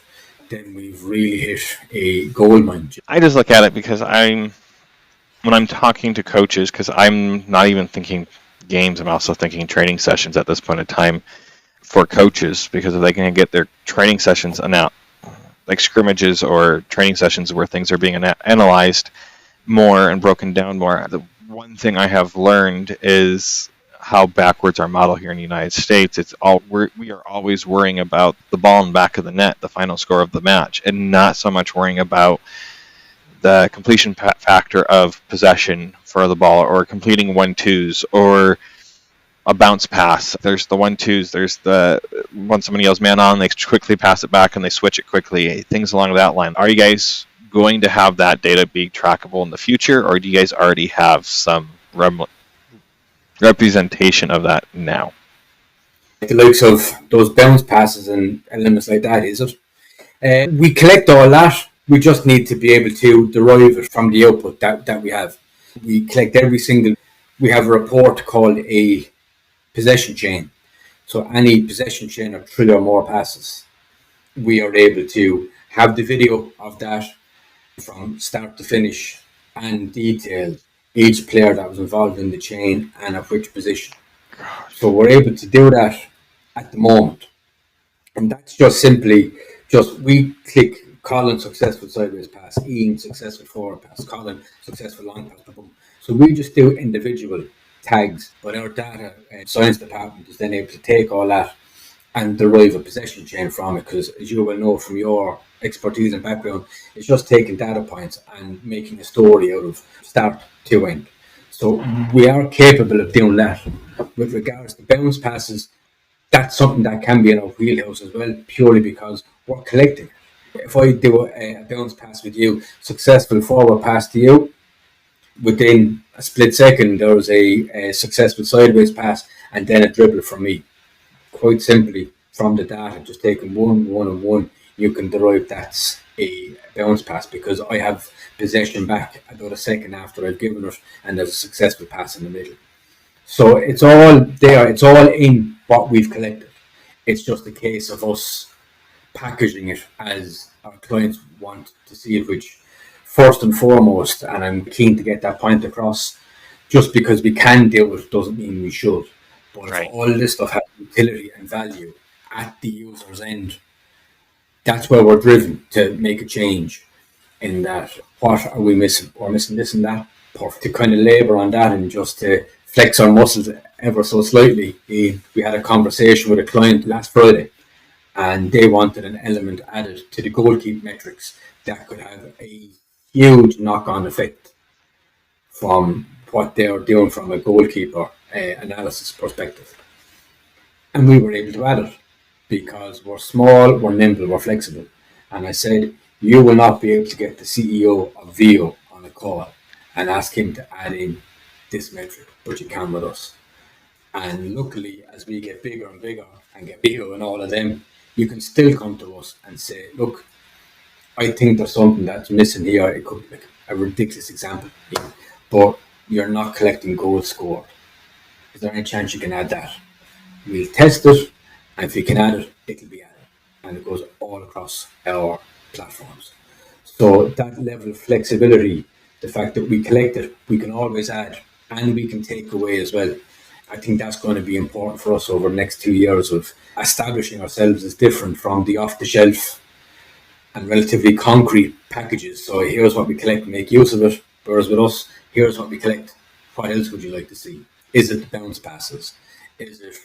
then we've really hit a gold mine. I just look at it because when I'm talking to coaches, because I'm not even thinking games, I'm also thinking training sessions at this point in time for coaches, because if they can get their training sessions like scrimmages or training sessions where things are being analyzed more and broken down more, the one thing I have learned is how backwards our model here in the United States. We are always worrying about the ball in the back of the net, the final score of the match, and not so much worrying about the completion factor of possession for the ball, or completing 1-2s, or a bounce pass. There's the 1-2s. There's the when somebody yells man on, they quickly pass it back and they switch it quickly. Things along that line. Are you guys going to have that data be trackable in the future, or do you guys already have some representation of that now? The likes of those bounce passes and elements like that, is it? We collect all that. We just need to be able to derive it from the output that we have. We collect we have a report called a possession chain. So any possession chain of 3 or more passes, we are able to have the video of that from start to finish and detail each player that was involved in the chain and at which position. So we're able to do that at the moment. And that's just simply, we click Colin successful sideways pass, Ian successful forward pass, Colin successful long pass, boom. So we just do individual tags, but our data science department is then able to take all that and derive a possession chain from it, because as you will know from your expertise and background, it's just taking data points and making a story out of start to end. So we are capable of doing that. With regards to bounce passes, that's something that can be in our wheelhouse as well, purely because we're collecting. If I do a bounce pass with you, successful forward pass to you, within a split second there was a successful sideways pass and then a dribble from me. Quite simply, from the data, just taking one, you can derive that's a bounce pass, because I have possession back about a second after I've given it and there's a successful pass in the middle. So it's all there, it's all in what we've collected. It's just a case of us packaging it as our clients want to see it, which first and foremost, and I'm keen to get that point across, just because we can do it doesn't mean we should. But Right. if all this stuff has utility and value at the user's end, that's where we're driven to make a change in that. What are we missing? We're missing this and that. To kind of labour on that and just to flex our muscles ever so slightly. We had a conversation with a client last Friday, and they wanted an element added to the goalkeeping metrics that could have a huge knock-on effect from what they are doing from a goalkeeper analysis perspective. And we were able to add it because we're small, we're nimble, we're flexible. And I said, you will not be able to get the CEO of VIO on a call and ask him to add in this metric, but you can with us. And luckily, as we get bigger and bigger and get VIO and all of them, you can still come to us and say, look, I think there's something that's missing here. It could be like a ridiculous example, but you're not collecting goals scored. Is there any chance you can add that? We'll test it, and if you can add it, it'll be added. And it goes all across our platforms. So that level of flexibility, the fact that we collect it, we can always add, and we can take away as well. I think that's going to be important for us over the next 2 years of establishing ourselves as different from the off-the-shelf and relatively concrete packages. So here's what we collect, make use of it. Whereas with us, here's what we collect. What else would you like to see? Is it the bounce passes? Is it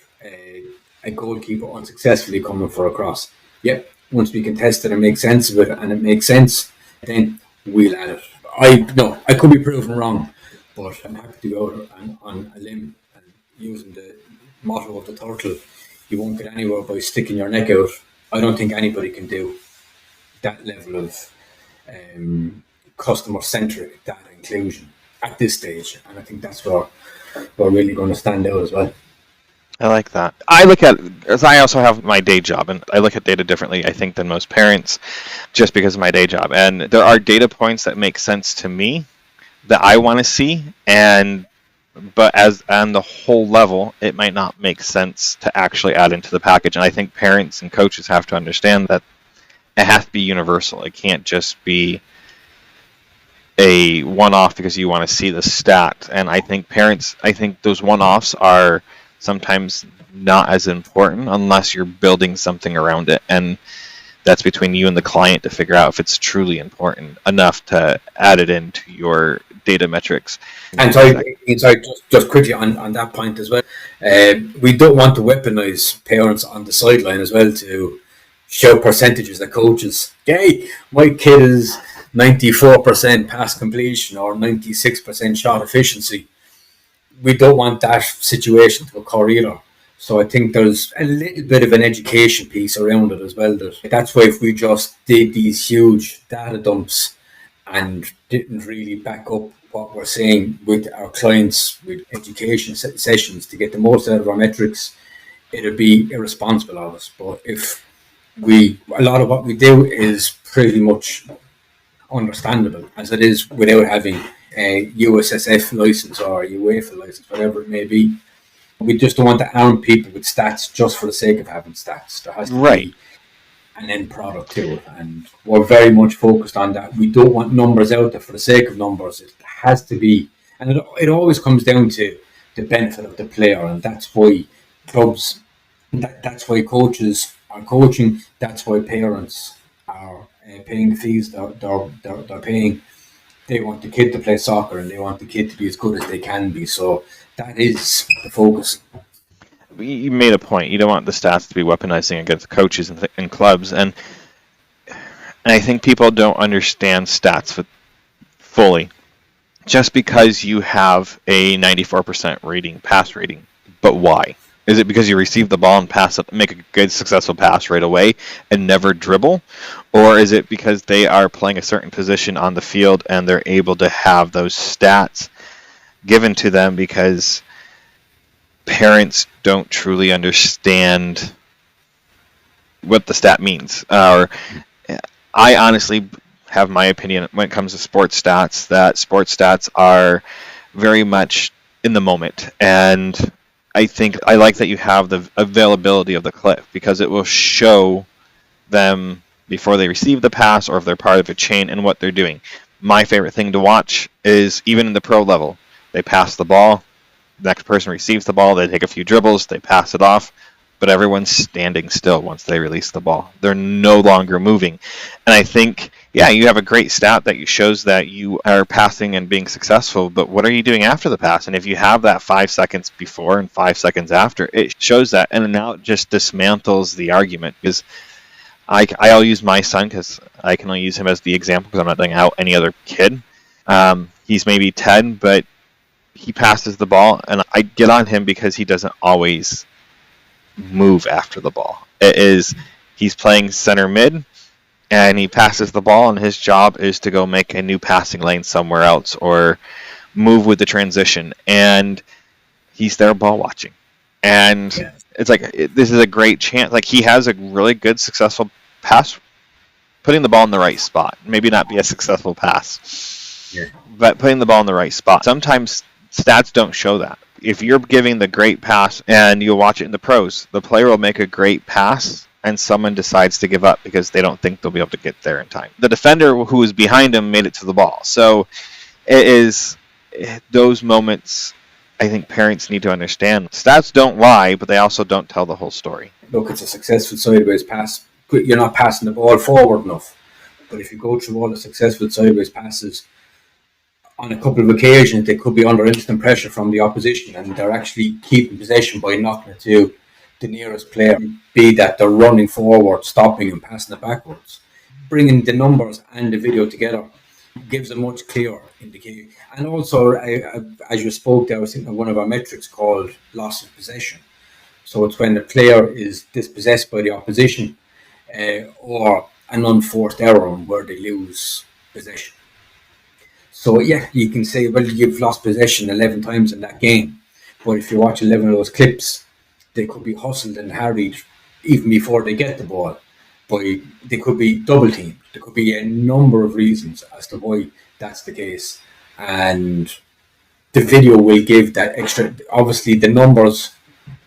a goalkeeper unsuccessfully coming for a cross? Yep. Once we can test it and make sense of it, and it makes sense, then we'll add it. I could be proven wrong, but I'm happy to go on a limb and using the motto of the turtle, you won't get anywhere by sticking your neck out. I don't think anybody can do that level of customer-centric data inclusion at this stage, and I think that's where we're really going to stand out as well. I like that. I look at, as I also have my day job, and I look at data differently, I think, than most parents, just because of my day job. And there are data points that make sense to me that I want to see, but as on the whole level, it might not make sense to actually add into the package. And I think parents and coaches have to understand that it has to be universal. It can't just be a one-off because you want to see the stat. And I think those one-offs are sometimes not as important unless you're building something around it. And That's between you and the client to figure out if it's truly important enough to add it into your data metrics. And sorry, just quickly on that point as well. We don't want to weaponize parents on the sideline as well to show percentages at coaches. Hey, my kid is 94% pass completion or 96% shot efficiency. We don't want that situation to occur either. So I think there's a little bit of an education piece around it as well. That's why if we just did these huge data dumps and didn't really back up what we're saying with our clients with education sessions to get the most out of our metrics, it'd be irresponsible of us. But if a lot of what we do is pretty much understandable as it is without having a USSF license or a UEFA license, whatever it may be. We just don't want to arm people with stats just for the sake of having stats. There has to be an end product to it, and we're very much focused on that. We don't want numbers out there for the sake of numbers. It has to be, and it always comes down to the benefit of the player, and that's why clubs, that's why coaches are coaching, that's why parents are paying the fees they're paying. They want the kid to play soccer and they want the kid to be as good as they can be. So that is the focus. You made a point. You don't want the stats to be weaponizing against coaches and clubs, and I think people don't understand stats fully. Just because you have a 94% pass rating, but why? Is it because you receive the ball and pass it, make a good successful pass right away and never dribble? Or is it because they are playing a certain position on the field and they're able to have those stats given to them because parents don't truly understand what the stat means? I honestly have my opinion when it comes to sports stats, that sports stats are very much in the moment, and I think I like that you have the availability of the clip because it will show them before they receive the pass or if they're part of a chain and what they're doing. My favorite thing to watch is even in the pro level, they pass the ball, the next person receives the ball, they take a few dribbles, they pass it off, but everyone's standing still once they release the ball. They're no longer moving. And I think, yeah, you have a great stat that shows that you are passing and being successful, but what are you doing after the pass? And if you have that 5 seconds before and 5 seconds after, it shows that. And now it just dismantles the argument because I'll use my son because I can only use him as the example because I'm not doing out any other kid. He's maybe 10, but he passes the ball, and I get on him because he doesn't always move after the ball. He's playing center mid, and he passes the ball, and his job is to go make a new passing lane somewhere else or move with the transition, and he's there ball watching. And it's like this is a great chance. Like he has a really good successful pass, putting the ball in the right spot. Maybe not be a successful pass, but putting the ball in the right spot. Sometimes stats don't show that. If you're giving the great pass and you'll watch it in the pros, the player will make a great pass and someone decides to give up because they don't think they'll be able to get there in time. The defender who was behind him made it to the ball. So it is those moments I think parents need to understand. Stats don't lie, but they also don't tell the whole story. Look, it's a successful sideways pass. You're not passing the ball forward enough. But if you go through all the successful sideways passes, on a couple of occasions they could be under instant pressure from the opposition and they're actually keeping possession by knocking it to the nearest player, be that they're running forward, stopping and passing it backwards. Bringing the numbers and the video together gives a much clearer indication. And also, as you spoke there, I was thinking of one of our metrics called loss of possession. So it's when the player is dispossessed by the opposition or an unforced error where they lose possession. So yeah, you can say, well, you've lost possession 11 times in that game. But if you watch 11 of those clips, they could be hustled and harried even before they get the ball. They could be double teamed. There could be a number of reasons as to why that's the case. And the video will give that extra. Obviously, the number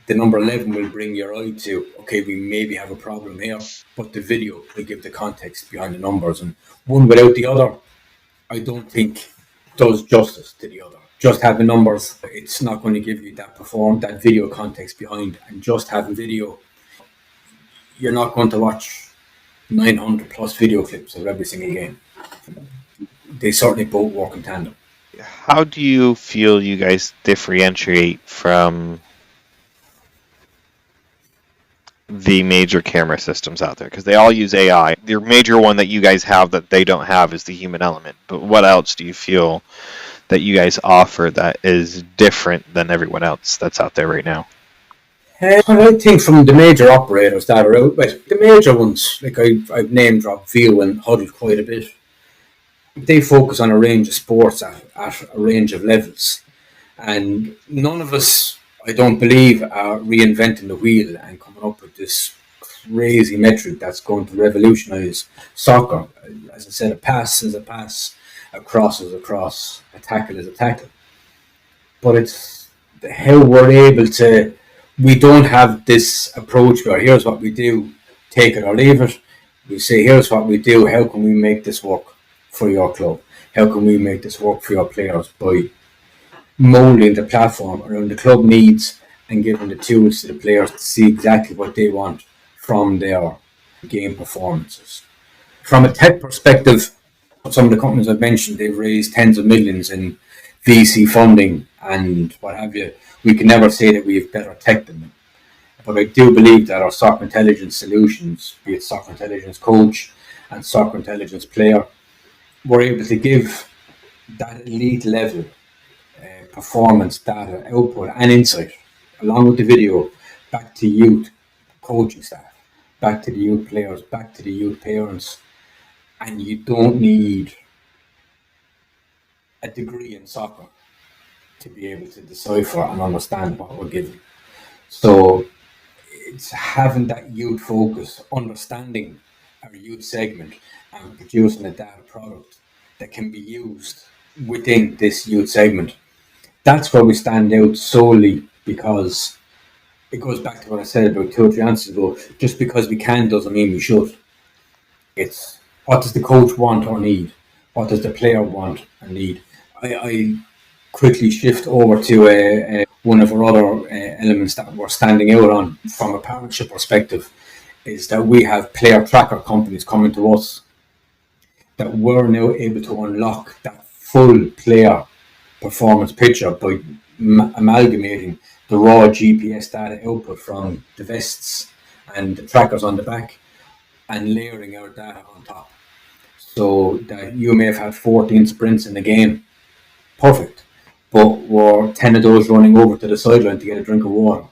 11 will bring your eye to, okay, we maybe have a problem here. But the video will give the context behind the numbers. And one without the other, I don't think does justice to the other. Just having numbers, it's not going to give you that video context behind. And just having video, you're not going to watch 900 plus video clips of every single game. They certainly both work in tandem. How do you feel you guys differentiate from the major camera systems out there? Because they all use AI. The major one that you guys have that they don't have is the human element. But what else do you feel that you guys offer that is different than everyone else that's out there right now? I think from the major operators that are out, well, the major ones, like I've name dropped View and Huddle quite a bit. They focus on a range of sports at a range of levels. And none of us, I don't believe, are reinventing the wheel and coming up with this crazy metric that's going to revolutionize soccer. As I said, a pass is a pass, a cross is a cross, a tackle is a tackle. But it's how we're able to, we don't have this approach where here's what we do, take it or leave it. We say, here's what we do, how can we make this work for your club? How can we make this work for your players by molding the platform around the club needs and giving the tools to the players to see exactly what they want from their game performances. From a tech perspective, some of the companies I've mentioned, they've raised tens of millions in VC funding and what have you. We can never say that we have better tech than them. But I do believe that our soccer intelligence solutions, be it soccer intelligence coach and soccer intelligence player, we're able to give that elite level performance data, output and insight, along with the video, back to youth coaching staff, back to the youth players, back to the youth parents. And you don't need a degree in soccer to be able to decipher and understand what we're given. So it's having that youth focus, understanding our youth segment and producing a data product that can be used within this youth segment. That's where we stand out solely, because it goes back to what I said about 2 or 3 answers ago. Just because we can doesn't mean we should. It's what does the coach want or need? What does the player want and need? I quickly shift over to one of our other elements that we're standing out on from a partnership perspective is that we have player tracker companies coming to us that we're now able to unlock that full player performance picture by amalgamating the raw GPS data output from the vests and the trackers on the back and layering our data on top. So that you may have had 14 sprints in the game, perfect, but were 10 of those running over to the sideline to get a drink of water,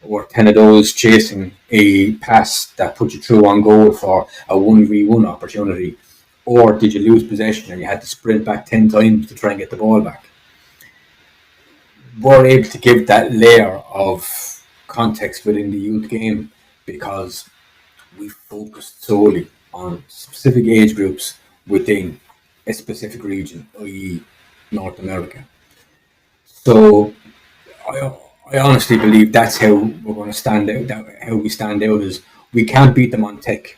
or 10 of those chasing a pass that put you through on goal for a 1v1 opportunity, or did you lose possession and you had to sprint back 10 times to try and get the ball back? We're able to give that layer of context within the youth game because we focused solely on specific age groups within a specific region, i.e. North America. So I honestly believe that's how we're going to stand out. How we stand out is we can't beat them on tech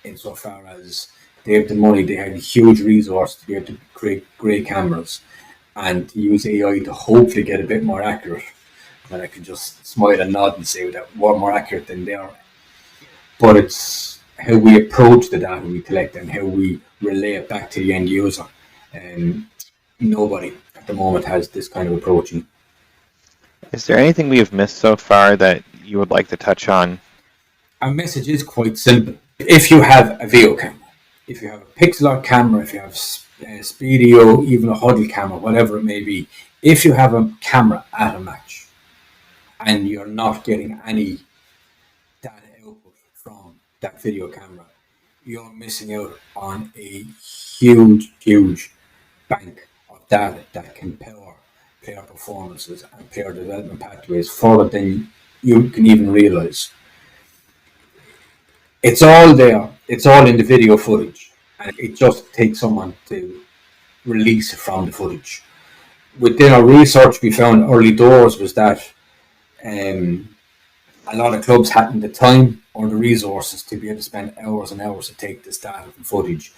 insofar as they have the money, they have a huge resource to be able to create great cameras and to use AI to hopefully get a bit more accurate. And I can just smile and nod and say that we're more accurate than they are. But it's how we approach the data we collect and how we relay it back to the end user. And nobody at the moment has this kind of approaching. Is there anything we have missed so far that you would like to touch on? Our message is quite simple. If you have a video camera, if you have a pixel art camera, if you have Speedio, even a Huddle camera, whatever it may be, if you have a camera at a match and you're not getting any data output from that video camera, you're missing out on a huge bank of data that can power player performances and player development pathways further than you can even realize. It's all there. It's all in the video footage, and it just takes someone to release it from the footage. Within our research, we found early doors was that a lot of clubs hadn't the time or the resources to be able to spend hours and hours to take this data and footage,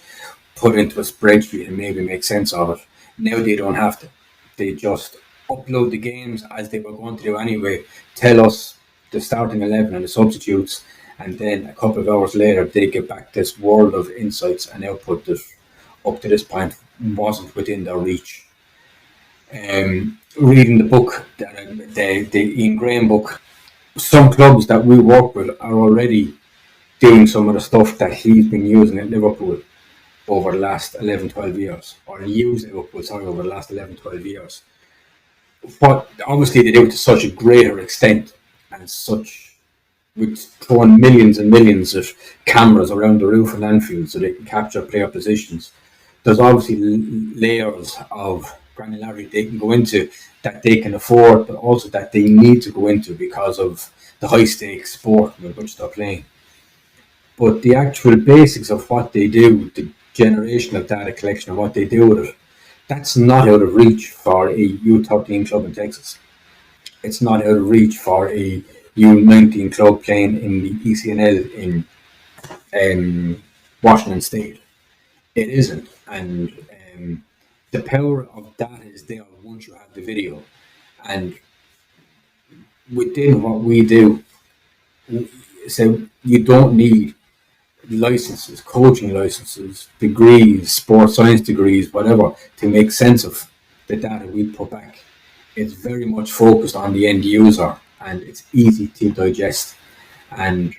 put into a spreadsheet and maybe make sense of it. Now they don't have to. They just upload the games as they were going to do anyway, tell us the starting 11 and the substitutes, and then a couple of hours later they get back this world of insights and output that up to this point wasn't within their reach. Reading the book, the Ian Graham book, some clubs that we work with are already doing some of the stuff that he's been using at Liverpool over the last 11, 12 years, or used Liverpool, over the last 11, 12 years. What obviously they do it to such a greater extent, and such, with throwing millions and millions of cameras around the roof of Anfield so they can capture player positions. There's obviously layers of granularity they can go into that they can afford, but also that they need to go into because of the high stakes sport with which they're playing. But the actual basics of what they do, the generation of data collection and what they do with it, that's not out of reach for a U13 club in Texas. It's not out of reach for a U19 club playing in the ECNL in Washington State. It isn't. And the power of data is there once you have the video. And within what we do, so you don't need licenses, coaching licenses, degrees, sports science degrees, whatever, to make sense of the data we put back. It's very much focused on the end user, and it's easy to digest. And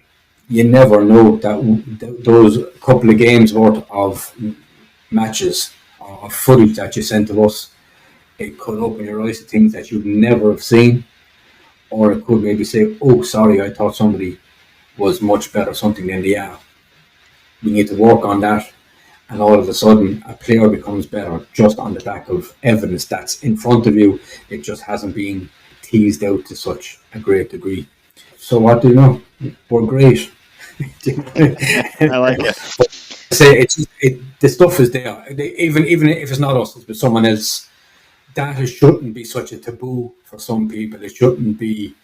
you never know that those couple of games worth of matches or footage that you sent to us, it could open your eyes to things that you'd never have seen, or it could maybe say, oh, sorry, I thought somebody was much better, something than they are. We need to work on that, and all of a sudden a player becomes better just on the back of evidence that's in front of you. It just hasn't been teased out to such a great degree. So what do you know? We're great. I like it. Say the stuff is there. Even if it's not us, it's with someone else. Data shouldn't be such a taboo for some people. It shouldn't be.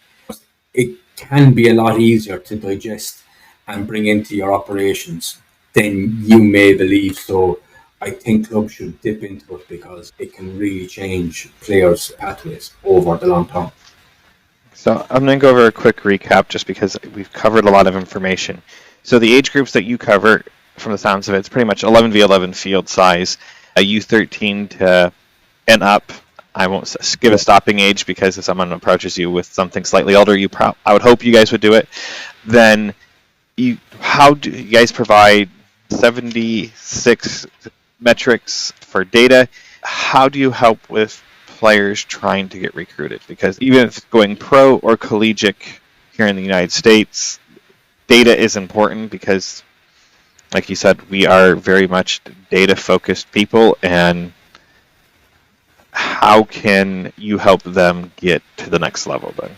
It can be a lot easier to digest and bring into your operations than you may believe. So I think clubs should dip into it because it can really change players' pathways over the long term. So I'm going to go over a quick recap just because we've covered a lot of information. So the age groups that you cover, from the sounds of it, it's pretty much 11v11 field size, a U13 to and up. I won't give a stopping age because if someone approaches you with something slightly older, I would hope you guys would do it. Then how do you guys provide 76 metrics for data? How do you help with players trying to get recruited? Because even if it's going pro or collegiate here in the United States, data is important because, like you said, we are very much data-focused people, and how can you help them get to the next level then?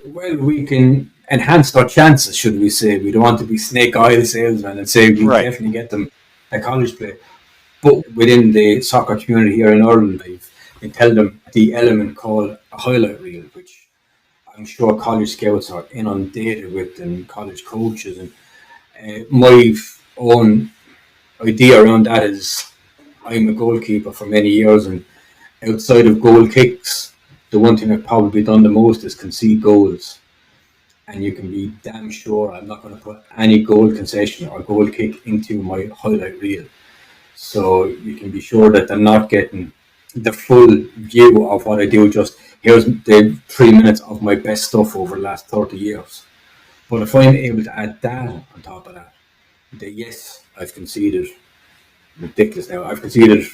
Well, we can enhance our chances, should we say. We don't want to be snake oil salesmen and say we definitely get them a college play. But within the soccer community here in Ireland, I tell them the element called a highlight reel, which I'm sure college scouts are inundated with, and college coaches. And my own idea around that is I'm a goalkeeper for many years, and outside of goal kicks, the one thing I've probably done the most is concede goals. And you can be damn sure I'm not going to put any goal concession or goal kick into my highlight reel. So you can be sure that they're not getting the full view of what I do. Just here's the 3 minutes of my best stuff over the last 30 years. But if I'm able to add data on top of that, yes, I've conceded ridiculous now. I've conceded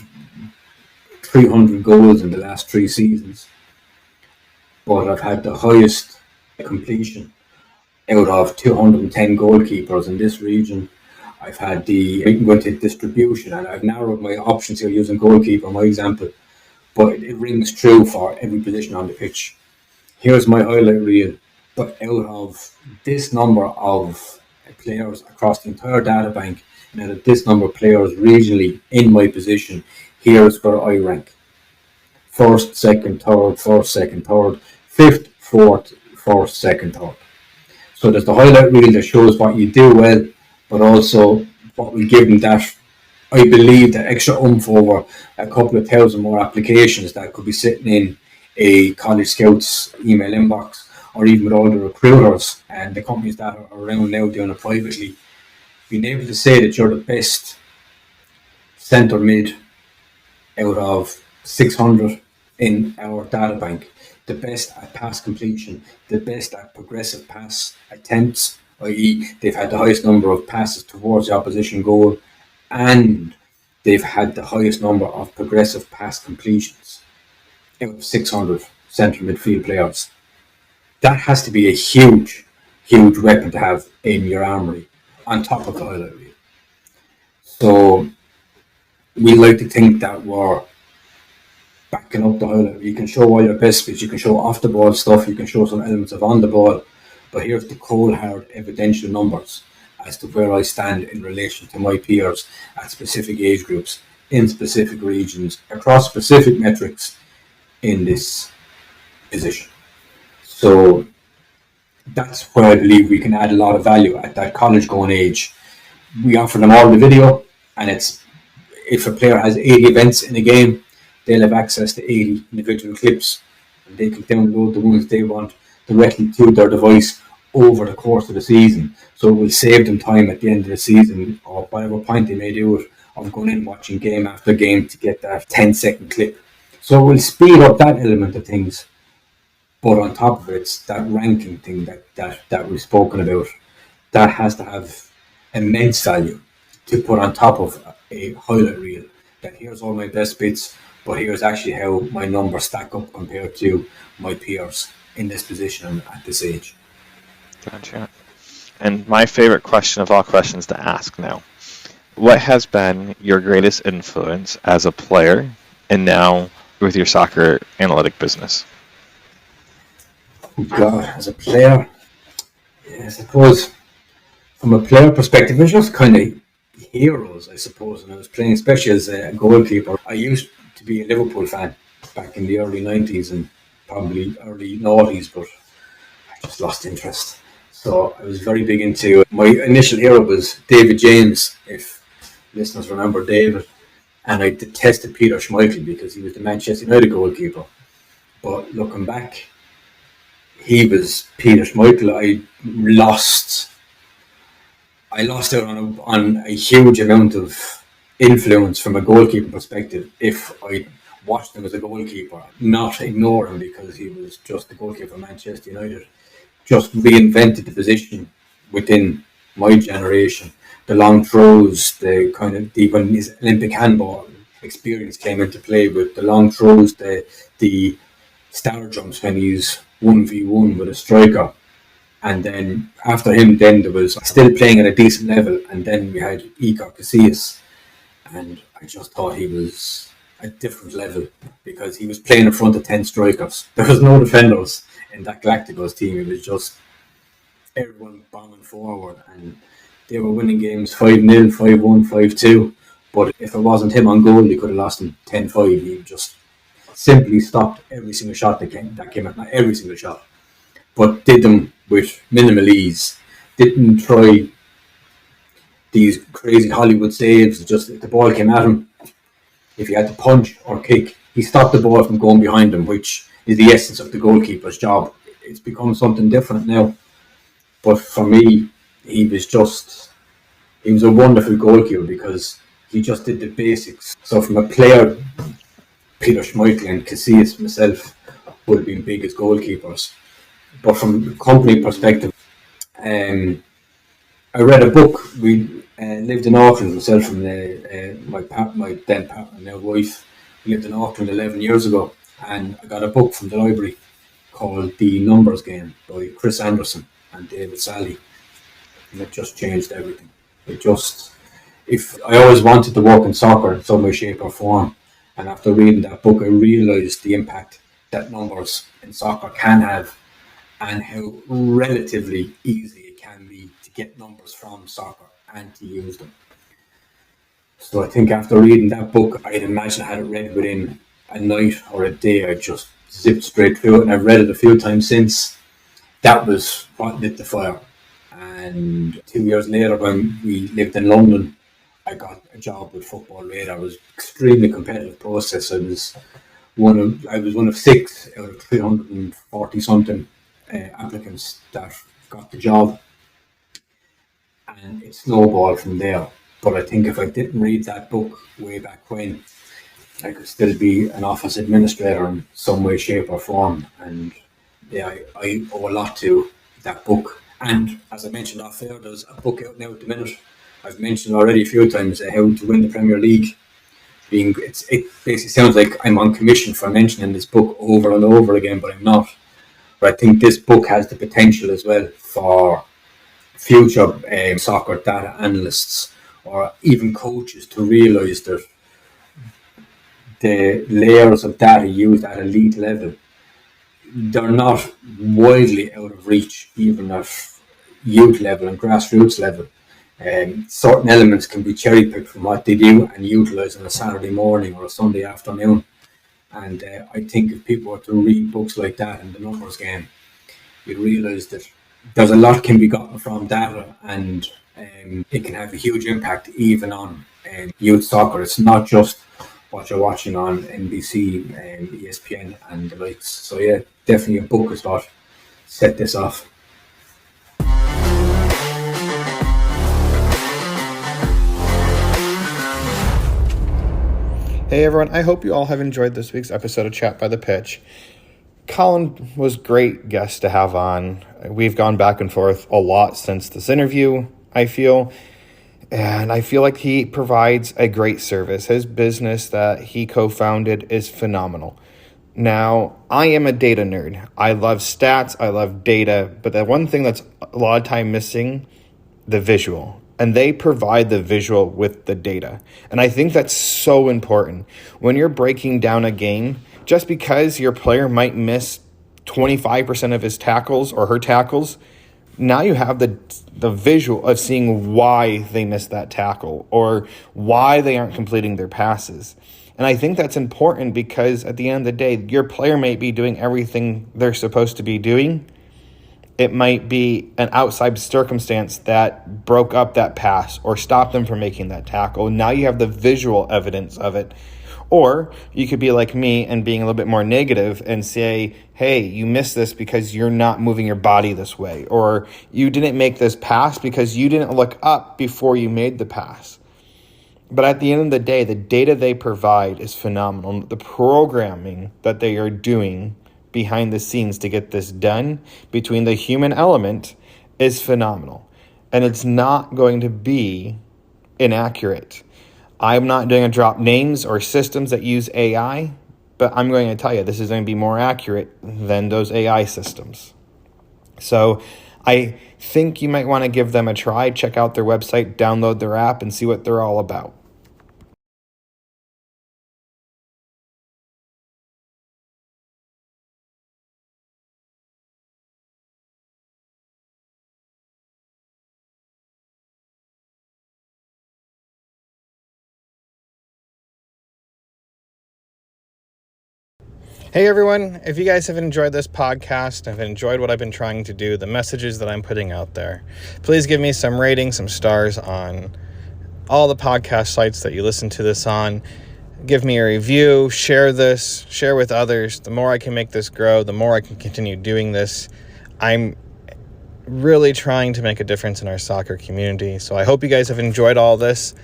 300 goals in the last 3 seasons, but I've had the highest completion out of 210 goalkeepers in this region. I've had I can go into distribution, and I've narrowed my options here using goalkeeper, my example, but it rings true for every position on the pitch. Here's my highlight reel, but out of this number of players across the entire data bank, and out of this number of players regionally in my position, here's where I rank. First, second, third, first, second, third, fifth, fourth, first, second, third. So there's the highlight reel that shows what you do well, but also what will give them that, I believe, that extra oomph over a couple of thousand more applications that could be sitting in a college scouts email inbox, or even with all the recruiters and the companies that are around now doing it privately, being able to say that you're the best centre mid out of 600 in our data bank, the best at pass completion, the best at progressive pass attempts, i.e., they've had the highest number of passes towards the opposition goal, and they've had the highest number of progressive pass completions out of 600 central midfield players. That has to be a huge, huge weapon to have in your armory on top of the highlight reel. So we like to think that we're backing up the highlight reel. You can show all your best bits, you can show off the ball stuff, you can show some elements of on the ball, but here's the cold hard evidential numbers as to where I stand in relation to my peers at specific age groups, in specific regions, across specific metrics in this position. So that's where I believe we can add a lot of value at that college going age. We offer them all the video, and it's, if a player has 80 events in a game, they'll have access to 80 individual clips, and they can download the ones they want directly to their device over the course of the season. So it will save them time at the end of the season, or whatever point they may do it, of going in watching game after game to get that 10-second clip. So it will speed up that element of things. But on top of it, it's that ranking thing that we've spoken about. That has to have immense value to put on top of a highlight reel. That here's all my best bits, but here's actually how my numbers stack up compared to my peers in this position at this age. Gotcha. And my favorite question of all questions to ask now. What has been your greatest influence as a player and now with your soccer analytic business? God, as a player, yeah, I suppose from a player perspective, it's just kind of heroes, I suppose, when I was playing, especially as a goalkeeper. I used to be a Liverpool fan back in the early 90s and probably early 90s, but I just lost interest. So I was very big into, my initial hero was David James, if listeners remember David, and I detested Peter Schmeichel because he was the Manchester United goalkeeper. But looking back, he was Peter Schmeichel. I lost out on a huge amount of influence from a goalkeeper perspective if I watched him as a goalkeeper, not ignore him because he was just the goalkeeper of Manchester United. Just reinvented the position within my generation. The long throws, the kind of when his Olympic handball experience came into play with the long throws, the star jumps when he's 1v1 with a striker. And then after him, then there was still playing at a decent level, and then we had Iker Casillas, and I just thought he was a different level because he was playing in front of 10 strikers. There was no defenders in that Galacticos team. It was just everyone bombing forward, and they were winning games 5-0, 5-1, 5-2. But if it wasn't him on goal, they could have lost him 10-5. He just simply stopped every single shot that came at, not every single shot, but did them with minimal ease. Didn't try these crazy Hollywood saves. Just if the ball came at him, if he had to punch or kick, he stopped the ball from going behind him, which is the essence of the goalkeeper's job. It's become something different now. But for me, he was a wonderful goalkeeper because he just did the basics. So from a player, Peter Schmeichel and Casillas myself would have been big as goalkeepers. But from a company perspective, I read a book. We lived in Auckland, myself and my then partner, now wife. We lived in Auckland 11 years ago, and I got a book from the library called The Numbers Game by Chris Anderson and David Sally, and it just changed everything. If I always wanted to work in soccer in some way, shape or form, and after reading that book I realised the impact that numbers in soccer can have and how relatively easy it can be to get numbers from soccer and to use them. So I think after reading that book, I'd imagine I had it read within a night or a day. I just zipped straight through it, and I've read it a few times since. That was what lit the fire. And 2 years later, when we lived in London, I got a job with Football Radar. It was an extremely competitive process. I was one of 6 out of 340 something applicants that got the job, and it snowballed from there. But I think if I didn't read that book way back when, I could still be an office administrator in some way, shape, or form. And yeah, I owe a lot to that book. And as I mentioned off air, there's a book out now at the minute. I've mentioned already a few times how to win the Premier League. It basically sounds like I'm on commission for mentioning this book over and over again, but I'm not. But I think this book has the potential as well for future soccer data analysts or even coaches to realise that the layers of data used at elite level, they're not widely out of reach even at youth level and grassroots level. Certain elements can be cherry picked from what they do and utilised on a Saturday morning or a Sunday afternoon. And I think if people were to read books like that in the numbers game, you'd realise that there's a lot can be gotten from data, and it can have a huge impact even on youth soccer. It's not just what you're watching on NBC, ESPN and the likes. So yeah, definitely a book is what set this off. Hey everyone, I hope you all have enjoyed this week's episode of Chat by the Pitch. Colin was a great guest to have on. We've gone back and forth a lot since this interview, I feel. And I feel like he provides a great service. His business that he co-founded is phenomenal. Now, I am a data nerd. I love stats, I love data, but the one thing that's a lot of time missing, the visual. And they provide the visual with the data. And I think that's so important. When you're breaking down a game, just because your player might miss 25% of his tackles or her tackles, now you have the visual of seeing why they missed that tackle or why they aren't completing their passes. And I think that's important because at the end of the day, your player might be doing everything they're supposed to be doing. It might be an outside circumstance that broke up that pass or stopped them from making that tackle. Now you have the visual evidence of it. Or you could be like me and being a little bit more negative and say, hey, you missed this because you're not moving your body this way. Or you didn't make this pass because you didn't look up before you made the pass. But at the end of the day, the data they provide is phenomenal. The programming that they are doing behind the scenes to get this done between the human element is phenomenal. And it's not going to be inaccurate. I'm not going to drop names or systems that use AI, but I'm going to tell you this is going to be more accurate than those AI systems. So I think you might want to give them a try. Check out their website, download their app, and see what they're all about. Hey everyone, if you guys have enjoyed this podcast, have enjoyed what I've been trying to do, the messages that I'm putting out there, please give me some ratings, some stars on all the podcast sites that you listen to this on. Give me a review, share this, share with others. The more I can make this grow, the more I can continue doing this. I'm really trying to make a difference in our soccer community. So I hope you guys have enjoyed all this.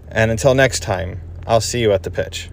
And until next time, I'll see you at the pitch.